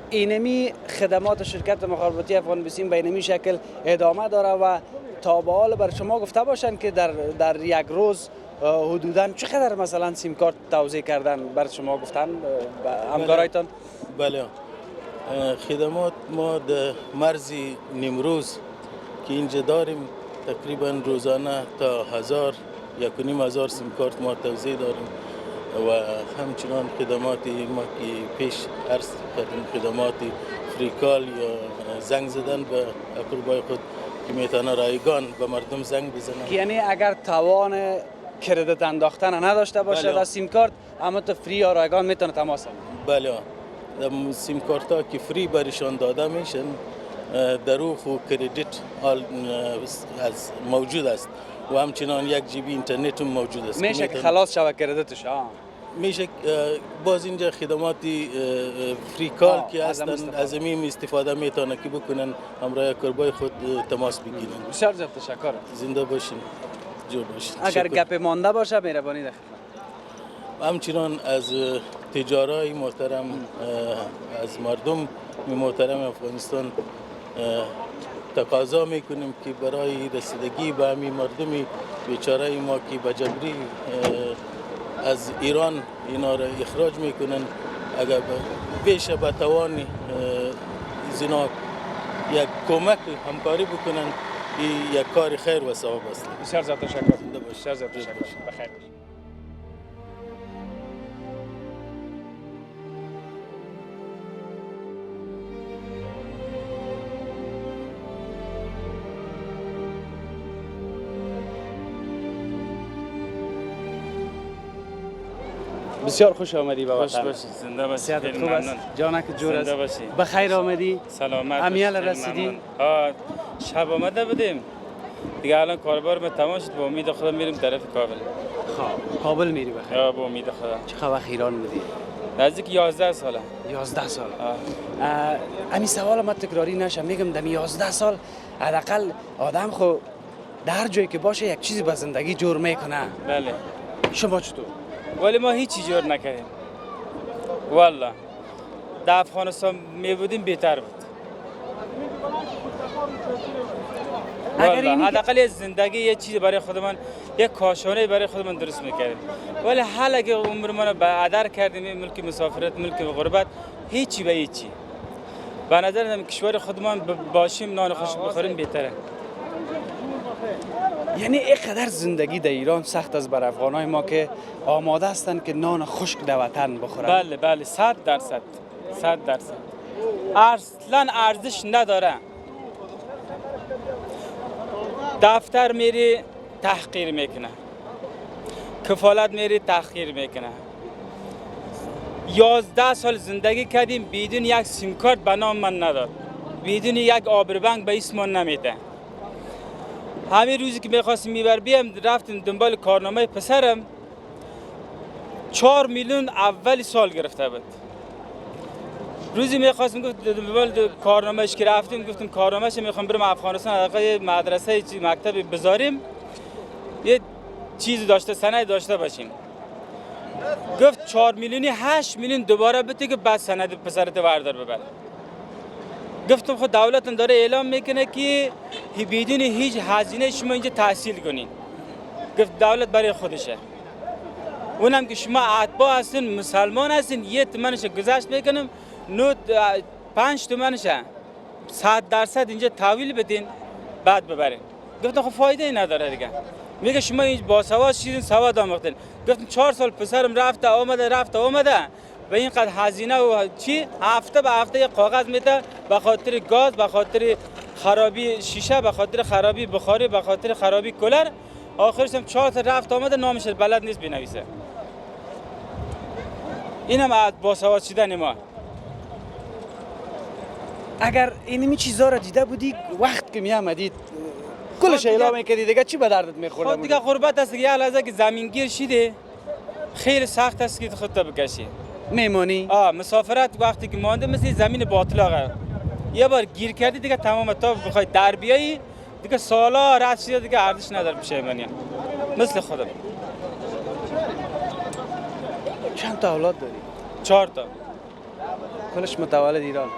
اینمی خدمات شرکت مخابراتی افغان بیسیم به اینمی شکل ادامه داره و تا به حال بر شما گفته باشن که در یک روز حدوداً چقدر مثلا سیم کارت توزیع کردن بر شما گفتن همکارایتان؟ بله خدمات ما در مرز نیمروز که اینجا داریم تقریبا روزانه تا 1000 1500 سیم کارت ما توزیع داریم و همچنان خدمات ما که پیش عرض کردیم خدمات فریکال یا زنگ زدن به اقربای خود که میتونه رایگان به مردم زنگ بزنن یعنی اگر توان کردیت انداختن نداشته باشه در سیم کارت اما تو فری یا رایگان میتونه تماس بله سیم کارت ها که فری برشان داده میشن در او خو کردیت از موجود است و همچنان 1 GB اینترنت هم موجود است میشه که خلاص شوه کردیتش میشه باز اینجا خدمات فری کال که هستن از این استفاده میتونه که بکنن همراه کربای خود تماس بگیرن بسیار زیاد تشکر زنده باشین جور باشین اگر گپ مانده باشه مهربانی در همچنان از تجارای محترم از مردم محترم افغانستان تقاضا میکنیم که برای رسیدگی به همین مردم بیچاره ما که به جبری از ایران اینا را اخراج میکنن اگر بیشه به توان زینا یک کمک همکاری بکنن یک کار خیر و ثواب است. بسیار زیاد تشکر. بسیار زیاد تشکر. بخیر. بسیار خوش آمدی به وطن. خوش باشی، زنده باشی. صحت خوب است؟ جانک جور است. زنده باشی. بخیر آمدی. سلامت. امیال رسیدی؟ شب آمده بودیم. دیگه الان کاربار ما تمام شد. با امید خدا میریم طرف کابل. خب کابل میری بخیر. با امید خدا. چه وقت ایران بودی؟ نزدیک 11 ساله. 11 سال. امی سوال ما تکراری نشه میگم دم 11 سال حداقل آدم خو در جایی که باشه یک چیزی به زندگی جور میکنه. بله. شما چطور؟ ولی ما هیچی جور نکردیم والله در افغانستان می بودیم بهتر بود والله حداقل زندگی یه چیز برای خودمان یک کاشانه برای خودمان درست میکردیم ولی حالا که عمرمان به هدر کردیم ملک مسافرت ملک غربت هیچی به هیچی به نظر کشور خودمان باشیم نان خوش بخوریم بهتره یعنی اینقدر زندگی در ایران سخت است بر افغانای ما که آماده هستند که نان خشک در وطن بخورن. بله بله 100%. اصلا ارزش نداره. دفتر میری تحقیر میکنه. کفالت میری تحقیر میکنه. 11 سال زندگی کردیم بدون یک سیم کارت به نام من نداد. بدون یک آبربنک به اسم من نمیده. همین روزی که میخواستیم میبر بیام رفتیم دنبال کارنامه پسرم 4 میلیون اول سال گرفته بود روزی میخواستم گفت کارنامه‌اش که رفتیم گفتم کارنامه‌اش میخوام برم افغانستان حداقل مدرسه مکتب بذاریم یه چیزی داشته سند داشته باشیم. گفت 4 میلیونی 8 میلیون دوباره بده که بعد سند پسرت وردار ببر. گفتم خود دولتم داره اعلام میکنه که بدون هیچ هزینه شما اینجا تحصیل کنین. گفت دولت برای خودشه. اونم که شما اتباع هستین مسلمان هستین 1 تومنش گذشت میکنم 5 تومنش 100% اینجا تحویل بدین بعد ببرین. گفتم خب فایده ای نداره دیگه. میگه شما این باسواد شیرین سواد آموختین. گفتم 4 سال پسرم رفته آمده و اینقدر هزینه و چی هفته به هفته یک کاغذ میده به خاطر گاز، به خاطر خرابی شیشه، به خاطر خرابی بخاری، به خاطر خرابی کولر. آخرش هم 4 تا رفت آمده نامش بلد نیست بنویسه. اینم باسواد شدن ما. اگر اینمی چیزا را دیده بودی وقت که می آمدید کلش اعلام میکردی دیگه چی به دردت میخورد؟ خود دیگه غربت است یه لحظه که زمینگیر شده خیلی سخت است که خودت بکشی. میمونی؟ مسافرت وقتی که مانده مثل زمین باطلاقه. یه بار گیر کردی دیگه تمام تا بخوای در بیایی دیگه سالا رد شده دیگه ارزش نداره پشیمانی. مثل خودم. چند تا اولاد داری؟ 4 تا. کلش متولد ایران؟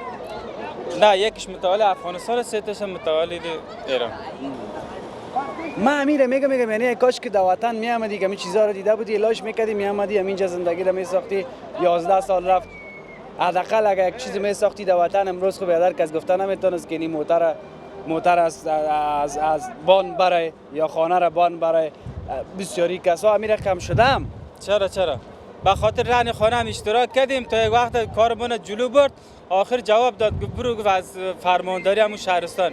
نه یکیش متولد افغانستان 3 تاش متولد ایران. من امیره میگم یعنی کاش که در وطن می آمدی که همین چیزا رو دیده بودی علاج میکردی می آمدی همینجا زندگی رو می ساختی 11 سال رفت حداقل اگه یک چیزی می ساختی در وطن امروز خوب یادر کس گفته نمیتونست که این موتر از بان بره یا خانه را بان بره بسیاری کسا امیر کم شدم. چرا به خاطر رهن خانه هم اشتراک کردیم تا یک وقت کارمون جلو برد آخر جواب داد برو از فرمانداری همون شهرستان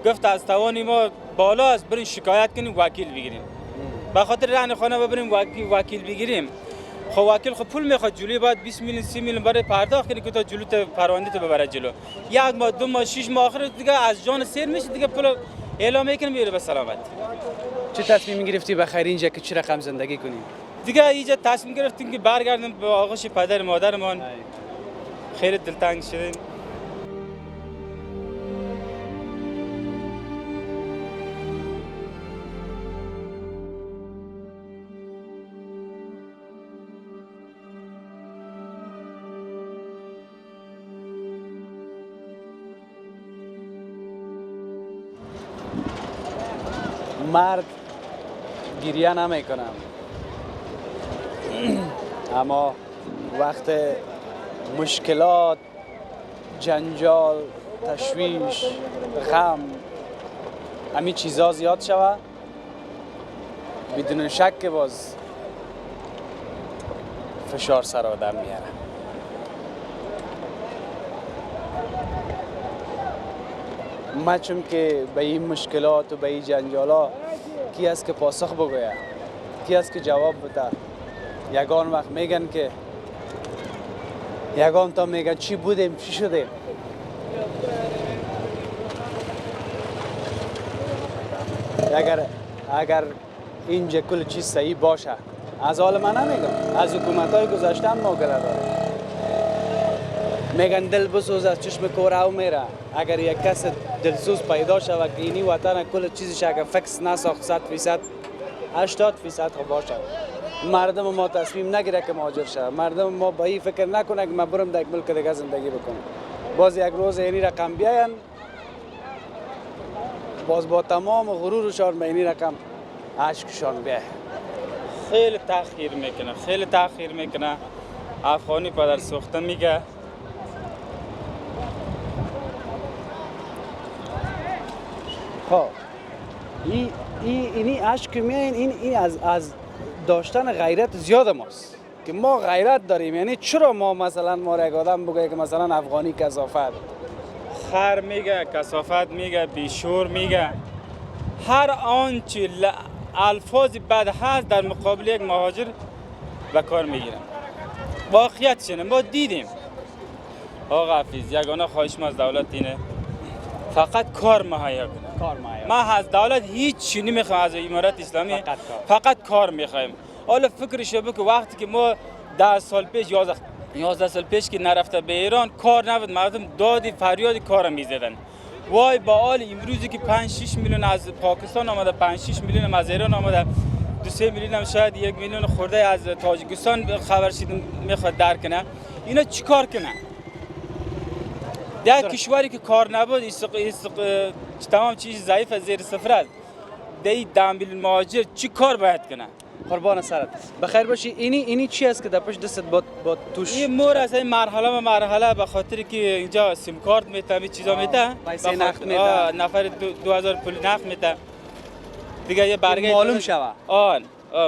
گفت از توانی ما بالا است برین شکایت کنیم وکیل بگیریم. به خاطر رهن خانه ببریم وکیل بگیریم. خب وکیل خب پول میخواد جلوی باید 20 میلیون 30 میلیون برای پرداخت کنی که تا جلو پرونده تو ببره جلو. 1 ماه 2 ماه 6 ماه آخر دیگه از جان سیر میشه دیگه پول اعلام میکنیم میره به سلامت. چه تصمیم گرفتی بخیر اینجا که چه رقم زندگی کنی؟ دیگه اینجا تصمیم گرفتیم که برگردیم به آغوش پدر مادرمان. خیلی دلتنگ شدیم. مرد گریه نمی کنم اما وقت مشکلات جنجال تشویش غم همین چیزا زیاد شوه بدون شک که باز فشار سر آدم میاره. من چون که به این مشکلات و به این جنجالا کی است که پاسخ بگوید کی است که جواب بده. یگان وقت میگن که یگان تا میگن چی بودیم چی شدیم. اگر اینجا کل چیز صحیح باشه از حال من نمیگم از حکومت‌های گذشته هم ناگله داره میگن دل بسوز از چشم کور او میره. اگر یک کس دلسوز پیدا شود که اینی وطن کل چیزش اگر فکس نساخت 100% 80% خب باشه. مردم ما تصمیم نگیره که مهاجر شه. مردم ما با این فکر نکنه که من برم در یک ملک دیگه زندگی بکنم. باز یک روز اینی رقم بیاین باز با تمام غرورشان به اینی رقم عشقشان بیاین. خیلی تأخیر میکنه افغانی پدر سوخته میگه. خب اینی عشق میاین این از داشتن غیرت زیاد ماست که ما غیرت داریم. یعنی چرا ما مثلا ما را یک آدم بگه که مثلا افغانی کثافت خر میگه کثافت میگه بیشور میگه هر آنچه الفاظ بد هست در مقابل یک مهاجر به کار میگیرن. واقعیت شنه ما دیدیم. آقا حفیظ یگانه خواهش ما از دولت اینه فقط کار مهیا کنه. ما از دولت هیچ چیزی نمیخوایم از امارت اسلامی فقط کار میخوایم. حالا فکرش بکن وقتی که ما 10 سال پیش 11 سال پیش که نرفته به ایران کار نبود، مردم دادی فریادی کارم میزدن. وای با حال امروزی که 5-6 میلیون از پاکستان آمده، 5-6 میلیون هم از ایران آمده، 2-3 میلیون هم شاید 1 میلیون خورده از تاجیکستان خبر شدیم میخواد در کنه. اینا چیکار کنه؟ در کشوری که کار نبود، تمام چیز ضعیف از زیر صفر است. دی 10 میلیون مهاجر چی کار باید کنه؟ قربان سرت بخیر باشی. اینی چی است که در پشت دستت با توش؟ این مور است، این مرحله به خاطر که اینجا سیم کارت میته، می چیزا میته، پیسه نقد میته، نفر 2000 پول نقد میته دیگه. یه برگه معلوم شوه.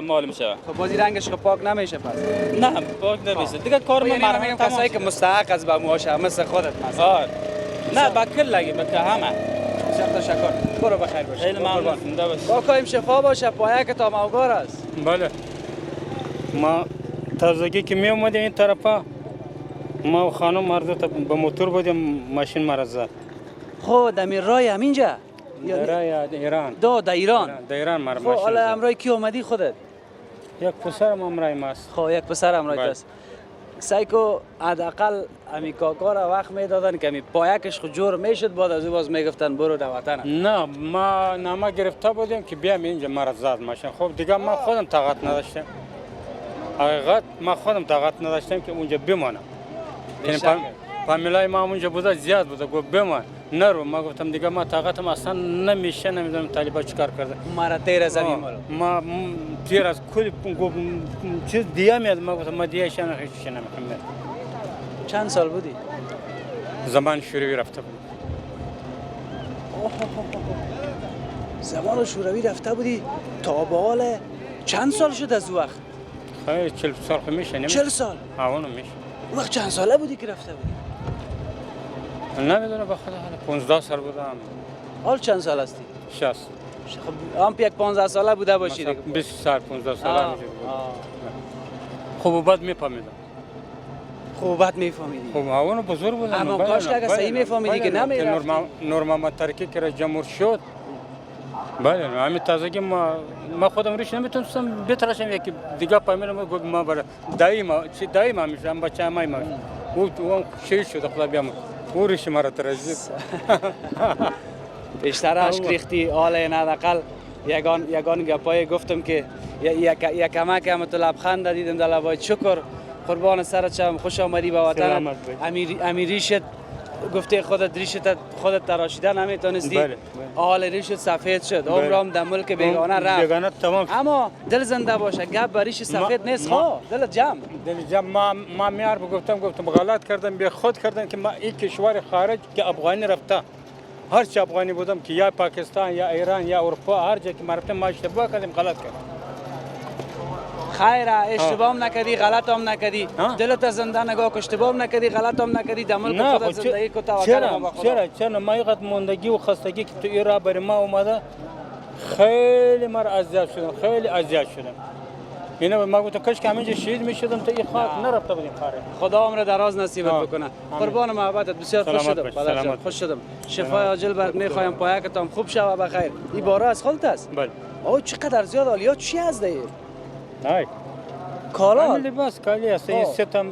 معلوم شوه. خب بازی رنگش پاک نمیشه پس؟ نه پاک نمیشه دیگه. کار ما مرحله کسایی که مستحق از به موشه مثل خودت مثلا. نه با کل لگی به همه. بسیار تشکر. برو بخیر باش. خیلی ممنون. زنده باش. کاکایم شفا باشه. پایه که تا موگار است. بله. ما تازگی که می اومدیم این طرفا، ما و خانم مرد با موتور بودیم، ماشین مرا زد. خب دمی رای همینجا؟ در ایران. در ایران. در ایران مرا خب ماشین. حالا امرای کی اومدی خودت؟ یک پسرم امرای ماست. خب یک پسر امرای است. سعی کو حداقل امی کاکا را وقت میدادن که امی پایکش خود جور میشد، بعد از او باز میگفتن برو در وطن. نه ما نامه گرفته بودیم که بیام اینجا مرا زد ماشین. خب دیگه ما خودم طاقت نداشتم. حقیقت ما خودم طاقت نداشتم که اونجا بمانم. یعنی فامیلای ما اونجا بوده زیاد بوده، گفت بمان نرو. ما گفتم دیگه ما طاقتم اصلا نمیشه، نمیدونم طالبا چیکار کرده. مرا تیر از زمین ما تیر از کلی چیز دیگه میاد. ما گفتم ما دیگه شنه هیچ نمیخوام. چند سال بودی؟ زمان شوروی رفته بود. زمان شوروی رفته بودی تا به حال چند سال شد از وقت؟ خیلی 40 سال میشه. 40 سال؟ اونو میشه. وقت چند ساله بودی که رفته بودی؟ نمیدونم به خدا، حالا 15 سال بودم. حال چند سال هستی؟ 60. خب هم یک 15 ساله بوده باشی دیگه. 20 سال 15 سال میشه. خوب بعد میفهمیدم. خوب بعد میفهمیدی. خب اونو بزرگ بودم. اما کاش که صحیح میفهمیدی که نمیرفتی. نور محمد ترکی که جمهور شد. بله همین تازگی ما خودم ریش نمیتونستم بتراشم، یکی دیگه فهمیدم گفت ما برای دایما میشم بچه ما اون شهید شد. خدا بیامرزه. او ریش مرا تراشید. بیشتر اشک ریختی. حالا حداقل یگان گپای گفتم که یک کمک همت لبخند دیدم در لبای شکر. قربان سرت شم. خوش آمدی به وطن. امی ریشت گفته خودت ریشت خودت تراشیده نمیتونستی. حال ریشت سفید شد. عمرم در ملک بیگانه رفت. تمام. اما دل زنده باشه. گپ به ریش سفید نیست. ها دل جمع. ما میار گفتم غلط کردم، بی خود کردم که ما این کشور خارج که افغانی رفته، هر چه افغانی بودم که یا پاکستان یا ایران یا اروپا، هر جا که ما رفتم ما اشتباه کردیم، غلط کردیم. خیر اشتباه نکردی، غلط هم نکردی. دلت زنده نگاه که اشتباه نکردی، غلط هم نکردی. در ملک خودت زندگی کو توکل ما خدا. چرا ما اینقدر موندگی و خستگی که تو ایران برای ما اومده، خیلی مر اذیت شدم. اینا ما گفتم کاش که همینجا شهید میشدم تا این خاک نرفته بودیم خاره. خدا عمر دراز نصیبت بکنه. قربان محبتت. بسیار خوش شدم. خوش شدم. شفای عاجل برات میخوایم. پایکتام خوب شوه بخیر. این باره از خودت است؟ بله. آو چقدر زیاد عالیات چی هست دیگه؟ نه کالا لباس کالی است. این ستم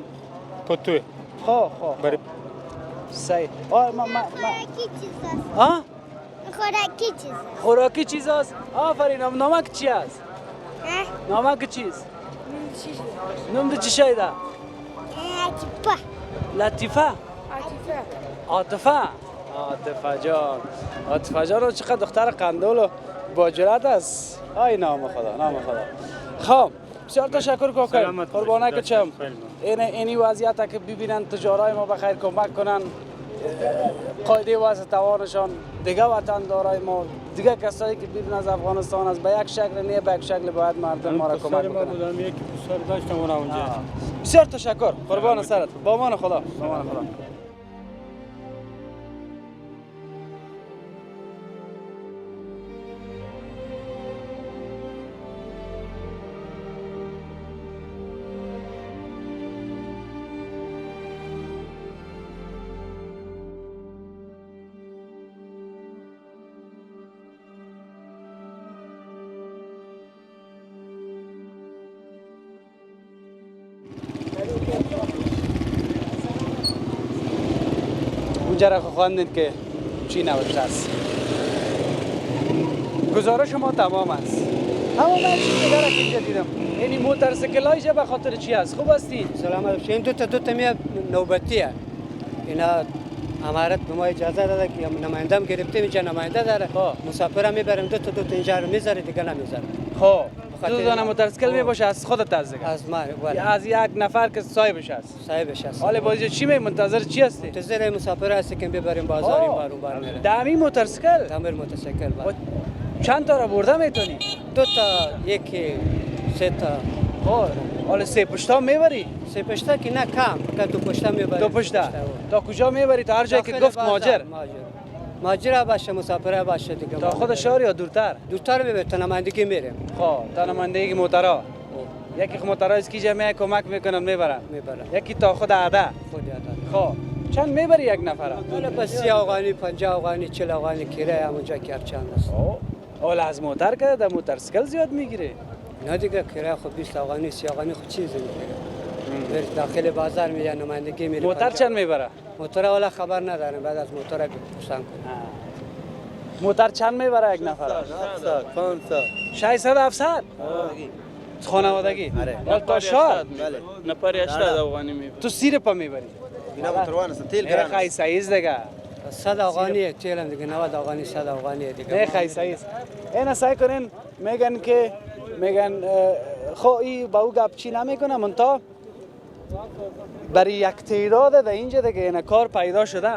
پتو. خب برای صحیح. خوراکی چیز است. آفرین. نمک چی است؟ نمک چیز؟ نام چی شایده؟ لطیفه. عاطفه جان. عاطفه جان چقدر دختر قندول و با جرأت است. آی نام خدا. خب بسیار تشکر کاکای. قربانه که چم. اینی وضعیت که ببینن تجارای ما بخیر کمک کنن. قاعده واسه توانشان دیگه وطن دارای ما، دیگه کسایی که بیرون از افغانستان از به یک شکل نه به یک شکل باید مردم ما را کمک کنن. یکی پسر داشتم اونجا. بسیار تشکر. قربان سرت. با امان خدا. اونجا را خواندین که چی نوشته است. گزارش ما تمام است. اما من چیزی داره که اینجا دیدم، یعنی موتورسیکل هایجا به خاطر چی است؟ خوب هستی؟ سلام علیکم. این دو تا میاد نوبتیه. اینا امارت به ما اجازه داده که نمایندم گرفتیم، اینجا نماینده داره. مسافرم میبریم دو تا اینجا رو میذاره دیگه نمیذاره. خب دو دانه موتورسیکل میباشه از خودت از دیگه؟ از من. از یک نفر که صاحبش است. صاحبش است. حالا بازی چی منتظر چی هستی؟ منتظر مسافر هستی که ببریم بازار این بار اون بار میره. دمی موتورسیکل؟ دمی موتورسیکل. چند تا را برده میتونی؟ دو تا، یکی، سه تا. حالا سه پشتا میبری؟ سه پشتا که نه کم، فقط دو پشتا میبری. دو پشتا. تا کجا میبری؟ تا هر جایی که گفت ماجر. ماجر باشه، مسافر باشه دیگه. تا خود شهر یا دورتر؟ دورتر میبریم، تا نمایندگی میریم. خب تا نمایندگی موتورا. یکی موتورا از کی جمعه کمک میکنن میبرن. یکی تا خود عده. خب چند میبری یک نفر؟ حالا بس 30 افغانی، 50 افغانی، 40 افغانی کرایه همونجا که چند است. حالا از موتر که در موتورسیکل زیاد میگیره. نه دیگه کرایه خب 20 افغانی، 30 افغانی خود چیزی میگیره. داخل بازار میاد نمایندگی میره. موتر چند میبره؟ موتور والا خبر ندارم، بعد از موتور بپرسم کنم. موتر چند میبره یک نفر؟ 700 500 600 700 خانوادگی. آره تا شهر نفر 80 افغانی میبره. تو سیر پا میبری؟ اینا موتروان است تیل نه خیلی سایز دیگه. 100 افغانی تیل هم دیگه، 90 افغانی، 100 افغانی دیگه. نه خیلی سایز. اینا سعی کنین میگن خب این با او گپ چی نمیکنه منتها برای یک تعداد در اینجا دیگه اینا کار پیدا شده.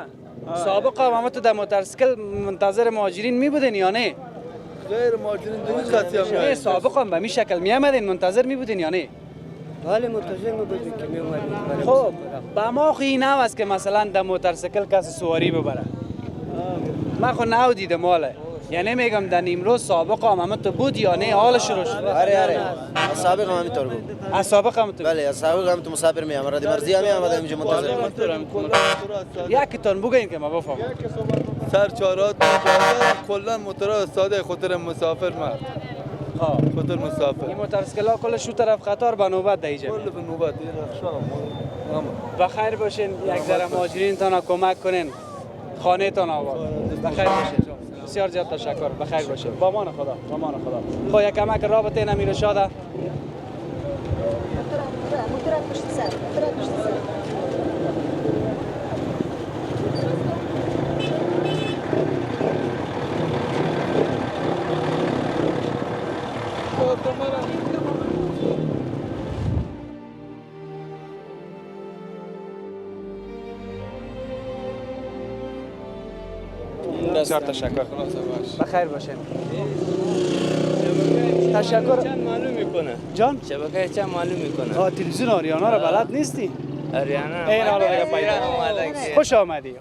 سابق هم تو در موتورسیکل منتظر مهاجرین می بودین یا نه؟ غیر مهاجرین دیگه کسی هم نه سابق هم به می شکل می آمدین منتظر می بودین یا نه؟ بله منتظر می بودیم که می اومدیم. خب با ما خو این نو است که مثلا در موتورسیکل کسی سواری ببره. من خو نو دیدم حالا. یعنی میگم در نیمروز سابق هم تو بود یا نه حال شروع شد؟ آره سابق هم همینطور بود. از سابق هم تو؟ بله از سابق هم تو مسافر می آمد. رادی مرزی هم آمد اینجا منتظر. یک تون بگین که ما بفهم. سرچارات کلا موتورا ساده خاطر مسافر مرد. خاطر مسافر. این موتورسیکل ها کلش شو طرف قطار به نوبت دیجه. کل به نوبت این رخشان. بخیر باشین یک ذره مهاجرین تان کمک کنین. خانه تان آباد. بخیر باشین. بسیار زیاد تشکر. بخیر باشین. با امان خدا. با امان خدا. خو یک کمک رابطه نمیره شاده. بسیار تشکر. بخیر باشین. تشکر. چند معلوم میکنه؟ جان؟ شبکه چند معلوم میکنه؟ تلویزیون آریانا رو بلد نیستی؟ آریانا. این حالا دیگه پیدا. خوش آمدی.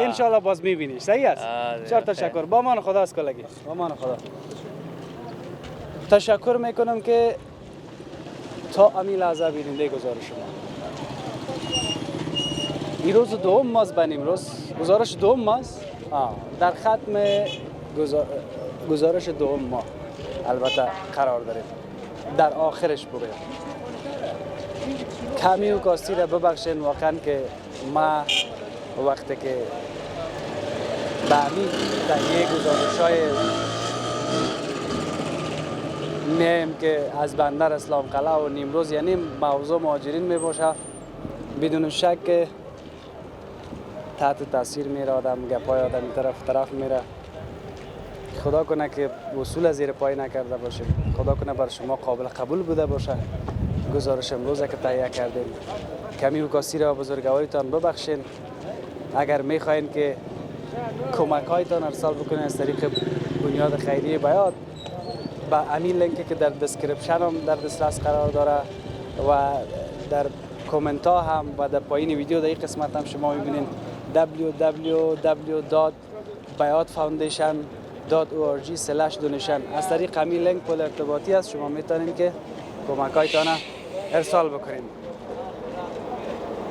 ان شاء الله باز میبینیش. صحیح است؟ بسیار تشکر. با امان خدا است کلگی. با امان خدا. تشکر میکنم که تا امی لحظه بیننده گزارش شما. این روز دوم ماست به نیمروز. گزارش دوم ماست. در ختم گزارش دوم ما البته قرار داریم. در آخرش بگویم کمی و کاستی را ببخشین واقعا که ما وقتی که به همین تهیه گزارش های میم که از بندر اسلام قلعه و نیمروز یعنی موضوع مهاجرین می باشه بدون شک که تحت تاثیر میره آدم گپای آدم طرف میره. خدا کنه که وصول زیر پای نکرده باشیم. خدا کنه بر شما قابل قبول بوده باشه گزارش امروز که تهیه کردیم. کمی و کاسی را بزرگواریتان ببخشین. اگر میخواین که کمک هایتان ارسال بکنین از طریق بنیاد خیریه بیاد با همین لینکی که در دسکریپشن هم در دسترس قرار داره و در کامنت ها هم و در پایین ویدیو در این قسمت هم شما میبینین www.bayatfoundation.org/donation از طریق همین لینک پول ارتباطی است. شما میتونین که کمک هایتان ارسال بکنین.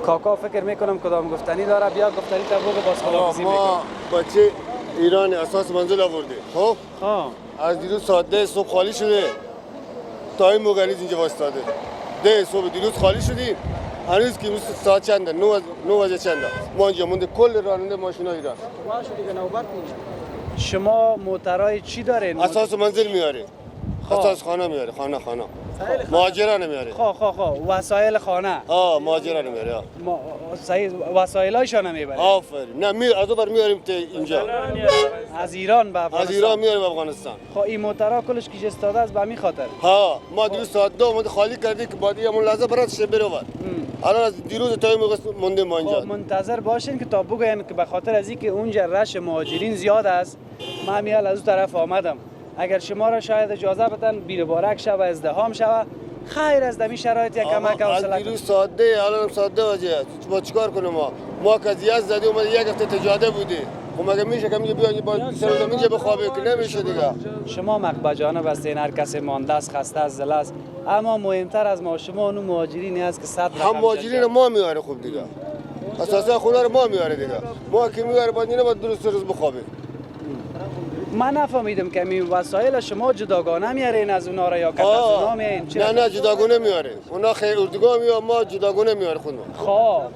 کاکا فکر میکنم کدام گفتنی داره. بیا گفتنی تا بگو باز خداحافظی میکنم. ما بچه ایران اساس منزل آورده. خب از دیروز ساعت 10 صبح خالی شده تا این موقع اینجا وایساده. ده صبح دیروز خالی شدیم هنوز که امروز ساعت چنده 9 بجه چنده ما اینجا مونده کل راننده ماشینا ایران شما موترای چی دارین؟ اساس منزل میاره اساس خانه میاره خانه مهاجران میاره وسایل خانه مهاجران میاره صحیح وسایلایشان میبره آفرین نه از اون میاریم تا اینجا از ایران به افغانستان از ایران میاریم افغانستان این موترها کلش کیش استاده است به همین خاطر ما دیروز ساعت 2 اومد خالی کردیم که بعد همون لحظه برات شه بره ور الان از دیروز تا این مونده ما اینجا منتظر باشین که تا بگوین که به خاطر از اینکه اونجا رش مهاجرین زیاد است ما همیال از اون طرف آمدم اگر شما را شاید اجازه بدن بیر بارک شوه و ازدحام شوه خیر از دمی شرایط یک کمک حوصله کنید دیروز ساعت 2 الان ساعت 2 بجه ما چیکار کنیم ما قضیه زدی اومد یک هفته تجاده بودی خب مگه میشه که میگه بیا با سر زمین جه بخوابه که نمیشه دیگه شما مقبجانه بستین هر کسی مانده است خسته است زله است اما مهمتر از ما شما اون مهاجرینی است که 100 هم مهاجرین ما میاره خوب دیگه اساسا خونه رو ما میاره دیگه ما که میاره بعد نه بعد درست روز بخوابه من نفهمیدم که می وسایل شما جداگانه میارین از اونا را یا که از اونا میارین نه جداگانه میاره اونا خیر اردوگاه میاره ما جداگانه میاره خودمون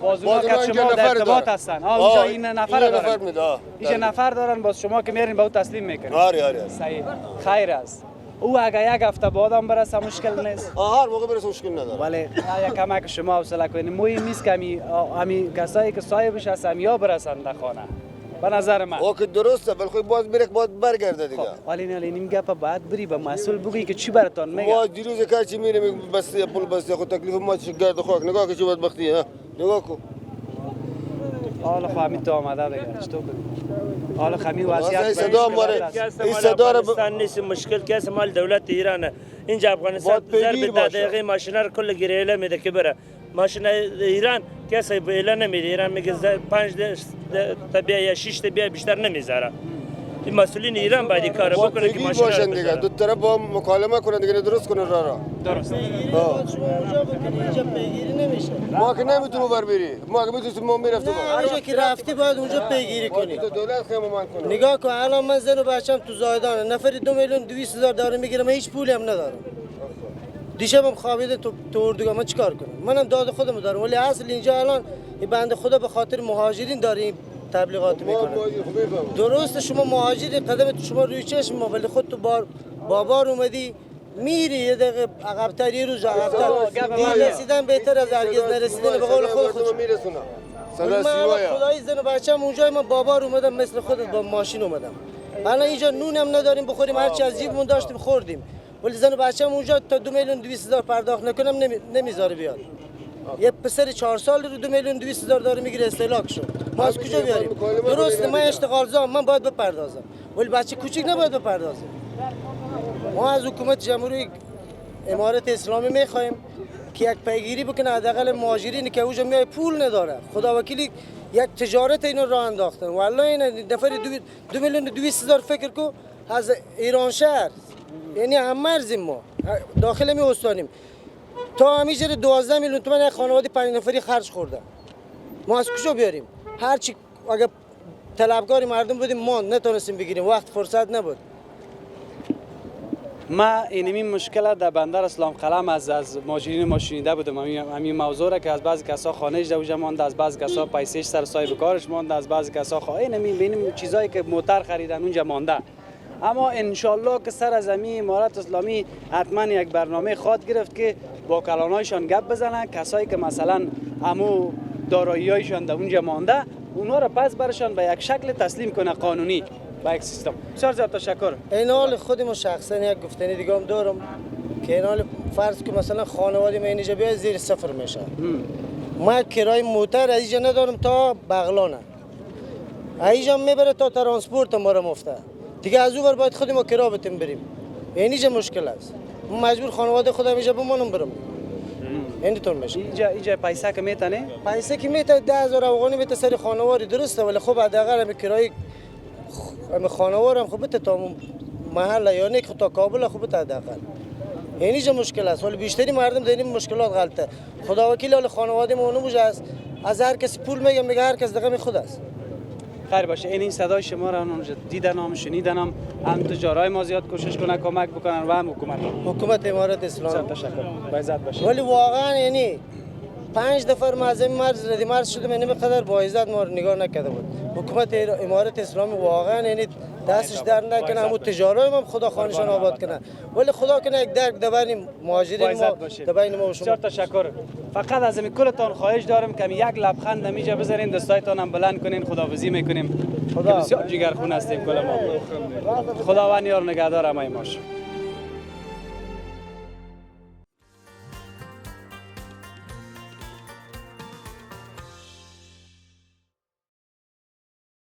باز اونا که شما در ارتباط هستن اینجا این نفر دارن اینجا نفر دارن باز شما که میارین به او تسلیم میکنین آره صحیح خیر است او اگه یک هفته بعدم برسه مشکل نیست هر موقع برسه مشکل نداره ولی یک کمک شما حوصله کنین مهم نیست که همین کسایی که صاحبش هستن یا برسن در خانه به نظر من اوکی درسته ولی خب باز میره باید برگرده دیگه ولی نه این گپ بعد بری به مسئول بگی که چی براتون میگه ما دیروز کار چی میریم بس پول بس خود تکلیف ما چی گرد خاک نگاه که چه بدبختی ها نگاه کو حالا خامی تو آمده دیگه اشتو حالا خامی وضعیت صدا ماره این صدا افغانستان نیست مشکل کیس مال دولت ایرانه اینجا افغانستان ضرب دقیقه ماشینا رو کل گریله میده که بره ماشین ایران کسی به اعلان نمیده ایران میگه 5 تا بیا یا 6 تا بیا بیشتر نمیذاره این مسئولین ایران باید کارو بکنه که ماشین باشن دیگه دو طرف با مکالمه کنن دیگه درست کنن راه درست ما که نمیتونیم بر بری ما که میتونیم ما میرفتیم اونجا که رفتی باید اونجا پیگیری کنی دولت خیممان کنه نگاه کن الان من زن و بچه‌م تو زایدان نفری 2,200,000 داره میگیرم هیچ پولی هم ندارم دیشبم خوابیده تو اردوگاه من چیکار کنم منم داد خودم دارم ولی اصل اینجا الان این بنده خدا به خاطر مهاجرین داریم تبلیغات میکنه درسته شما مهاجری قدمت شما روی چشم ما ولی خود تو بابار اومدی میری یه دقیقه عقب‌تر یه روز عقب‌تر رسیدن بهتر از هرگز نرسیدن به قول خود میرسونم صدا سیوایا خدای زن و بچه‌م اونجا من بابار اومدم مثل خودت با ماشین اومدم الان اینجا نون هم نداریم بخوریم هر چی از جیبمون داشتیم خوردیم ولی زن و بچه‌م اونجا تا 2,200,000 پرداخت نکنم نمیذاره بیاد یه پسر 4 سال رو 2,200,000 داره میگیره استهلاک شد ما از کجا بیاریم درسته من اشتغال زام من باید بپردازم ولی بچه کوچیک نباید بپردازه ما از حکومت جمهوری امارت اسلامی میخوایم که یک پیگیری بکنه حداقل مهاجرینی که اونجا میای پول نداره خدا وکیلی یک تجارت اینو راه انداختن والله این نفر 2,200,000 فکر کو از ایران شهر یعنی هم مرزیم ما داخل می استانیم تا همیشه 12 میلیون تومان یک خانواده 5 نفری خرج خورده ما از کجا بیاریم هر چی اگه طلبکاری مردم بودیم ما نتونستیم بگیریم وقت فرصت نبود ما اینمی مشکل در بندر اسلام قلم از مهاجرین ما شنیده بودم همین موضوع را که از بعضی کسا خانه‌اش دوجه مانده از بعضی کسا پیسه‌اش سر صاحب کارش مانده از بعضی کسا اینمی چیزایی که موتر خریدن اونجا مانده اما انشالله که سر از همین امارت اسلامی حتما یک برنامه خواد گرفت که با کلانایشان گپ بزنن کسایی که مثلا امو دارایی‌هایشان در اونجا مانده اونا را پس برشان به یک شکل تسلیم کنه قانونی با یک سیستم بسیار زیاد تشکر این حال خودم شخصا یک گفتنی دیگه هم دارم که این حال فرض که مثلا خانواده من اینجا بیاد زیر صفر میشه ما کرای موتر از اینجا ندارم تا بغلانه اینجا میبره تا ترانسپورت ما را مفته دیگه از اون ور باید خودم کرا بتیم بریم اینجا مشکل است مجبور خانواده خودم اینجا بمانم برم اینطور میشه اینجا پیسه که میتونه پیسه که میتونه 10,000 افغانی میته سر خانواری درسته ولی خب حداقل هم کرای هم خانوار هم خوبه تا محل یا نه تا کابل خوبه تا حداقل اینجا مشکل است ولی بیشتری مردم داریم مشکلات غلطه خدا وکیل حال خانواده ما اونموج است از هر کسی پول میگه هر کس دغه خود است خیر باشه. این صدای شما را دیدنم شنیدنم، هم تجارای ما زیاد کوشش کنن کمک بکنن و هم حکومت امارات اسلامی. تشکر. با عزت باشه. ولی واقعا یعنی 5 نفر معظم مرز ردی مرز شدم، یعنی بقدر با عزت ما رو نگاه نکرده بود. حکومت امارات اسلامی واقعا یعنی دستش در نکنه، همون تجارای ما خدا خانشان آباد کنه، ولی خدا کنه یک درک دبین مهاجرین ما دبین ما و شما. تشکر. فقط از این کلتان خواهش دارم که یک لبخند نمیجا بذارین، دستایتان هم بلند کنین، خداحافظی میکنیم. خدا بسیار جگرخون هستیم کل ما. خداوند یار نگهدار همه ماش.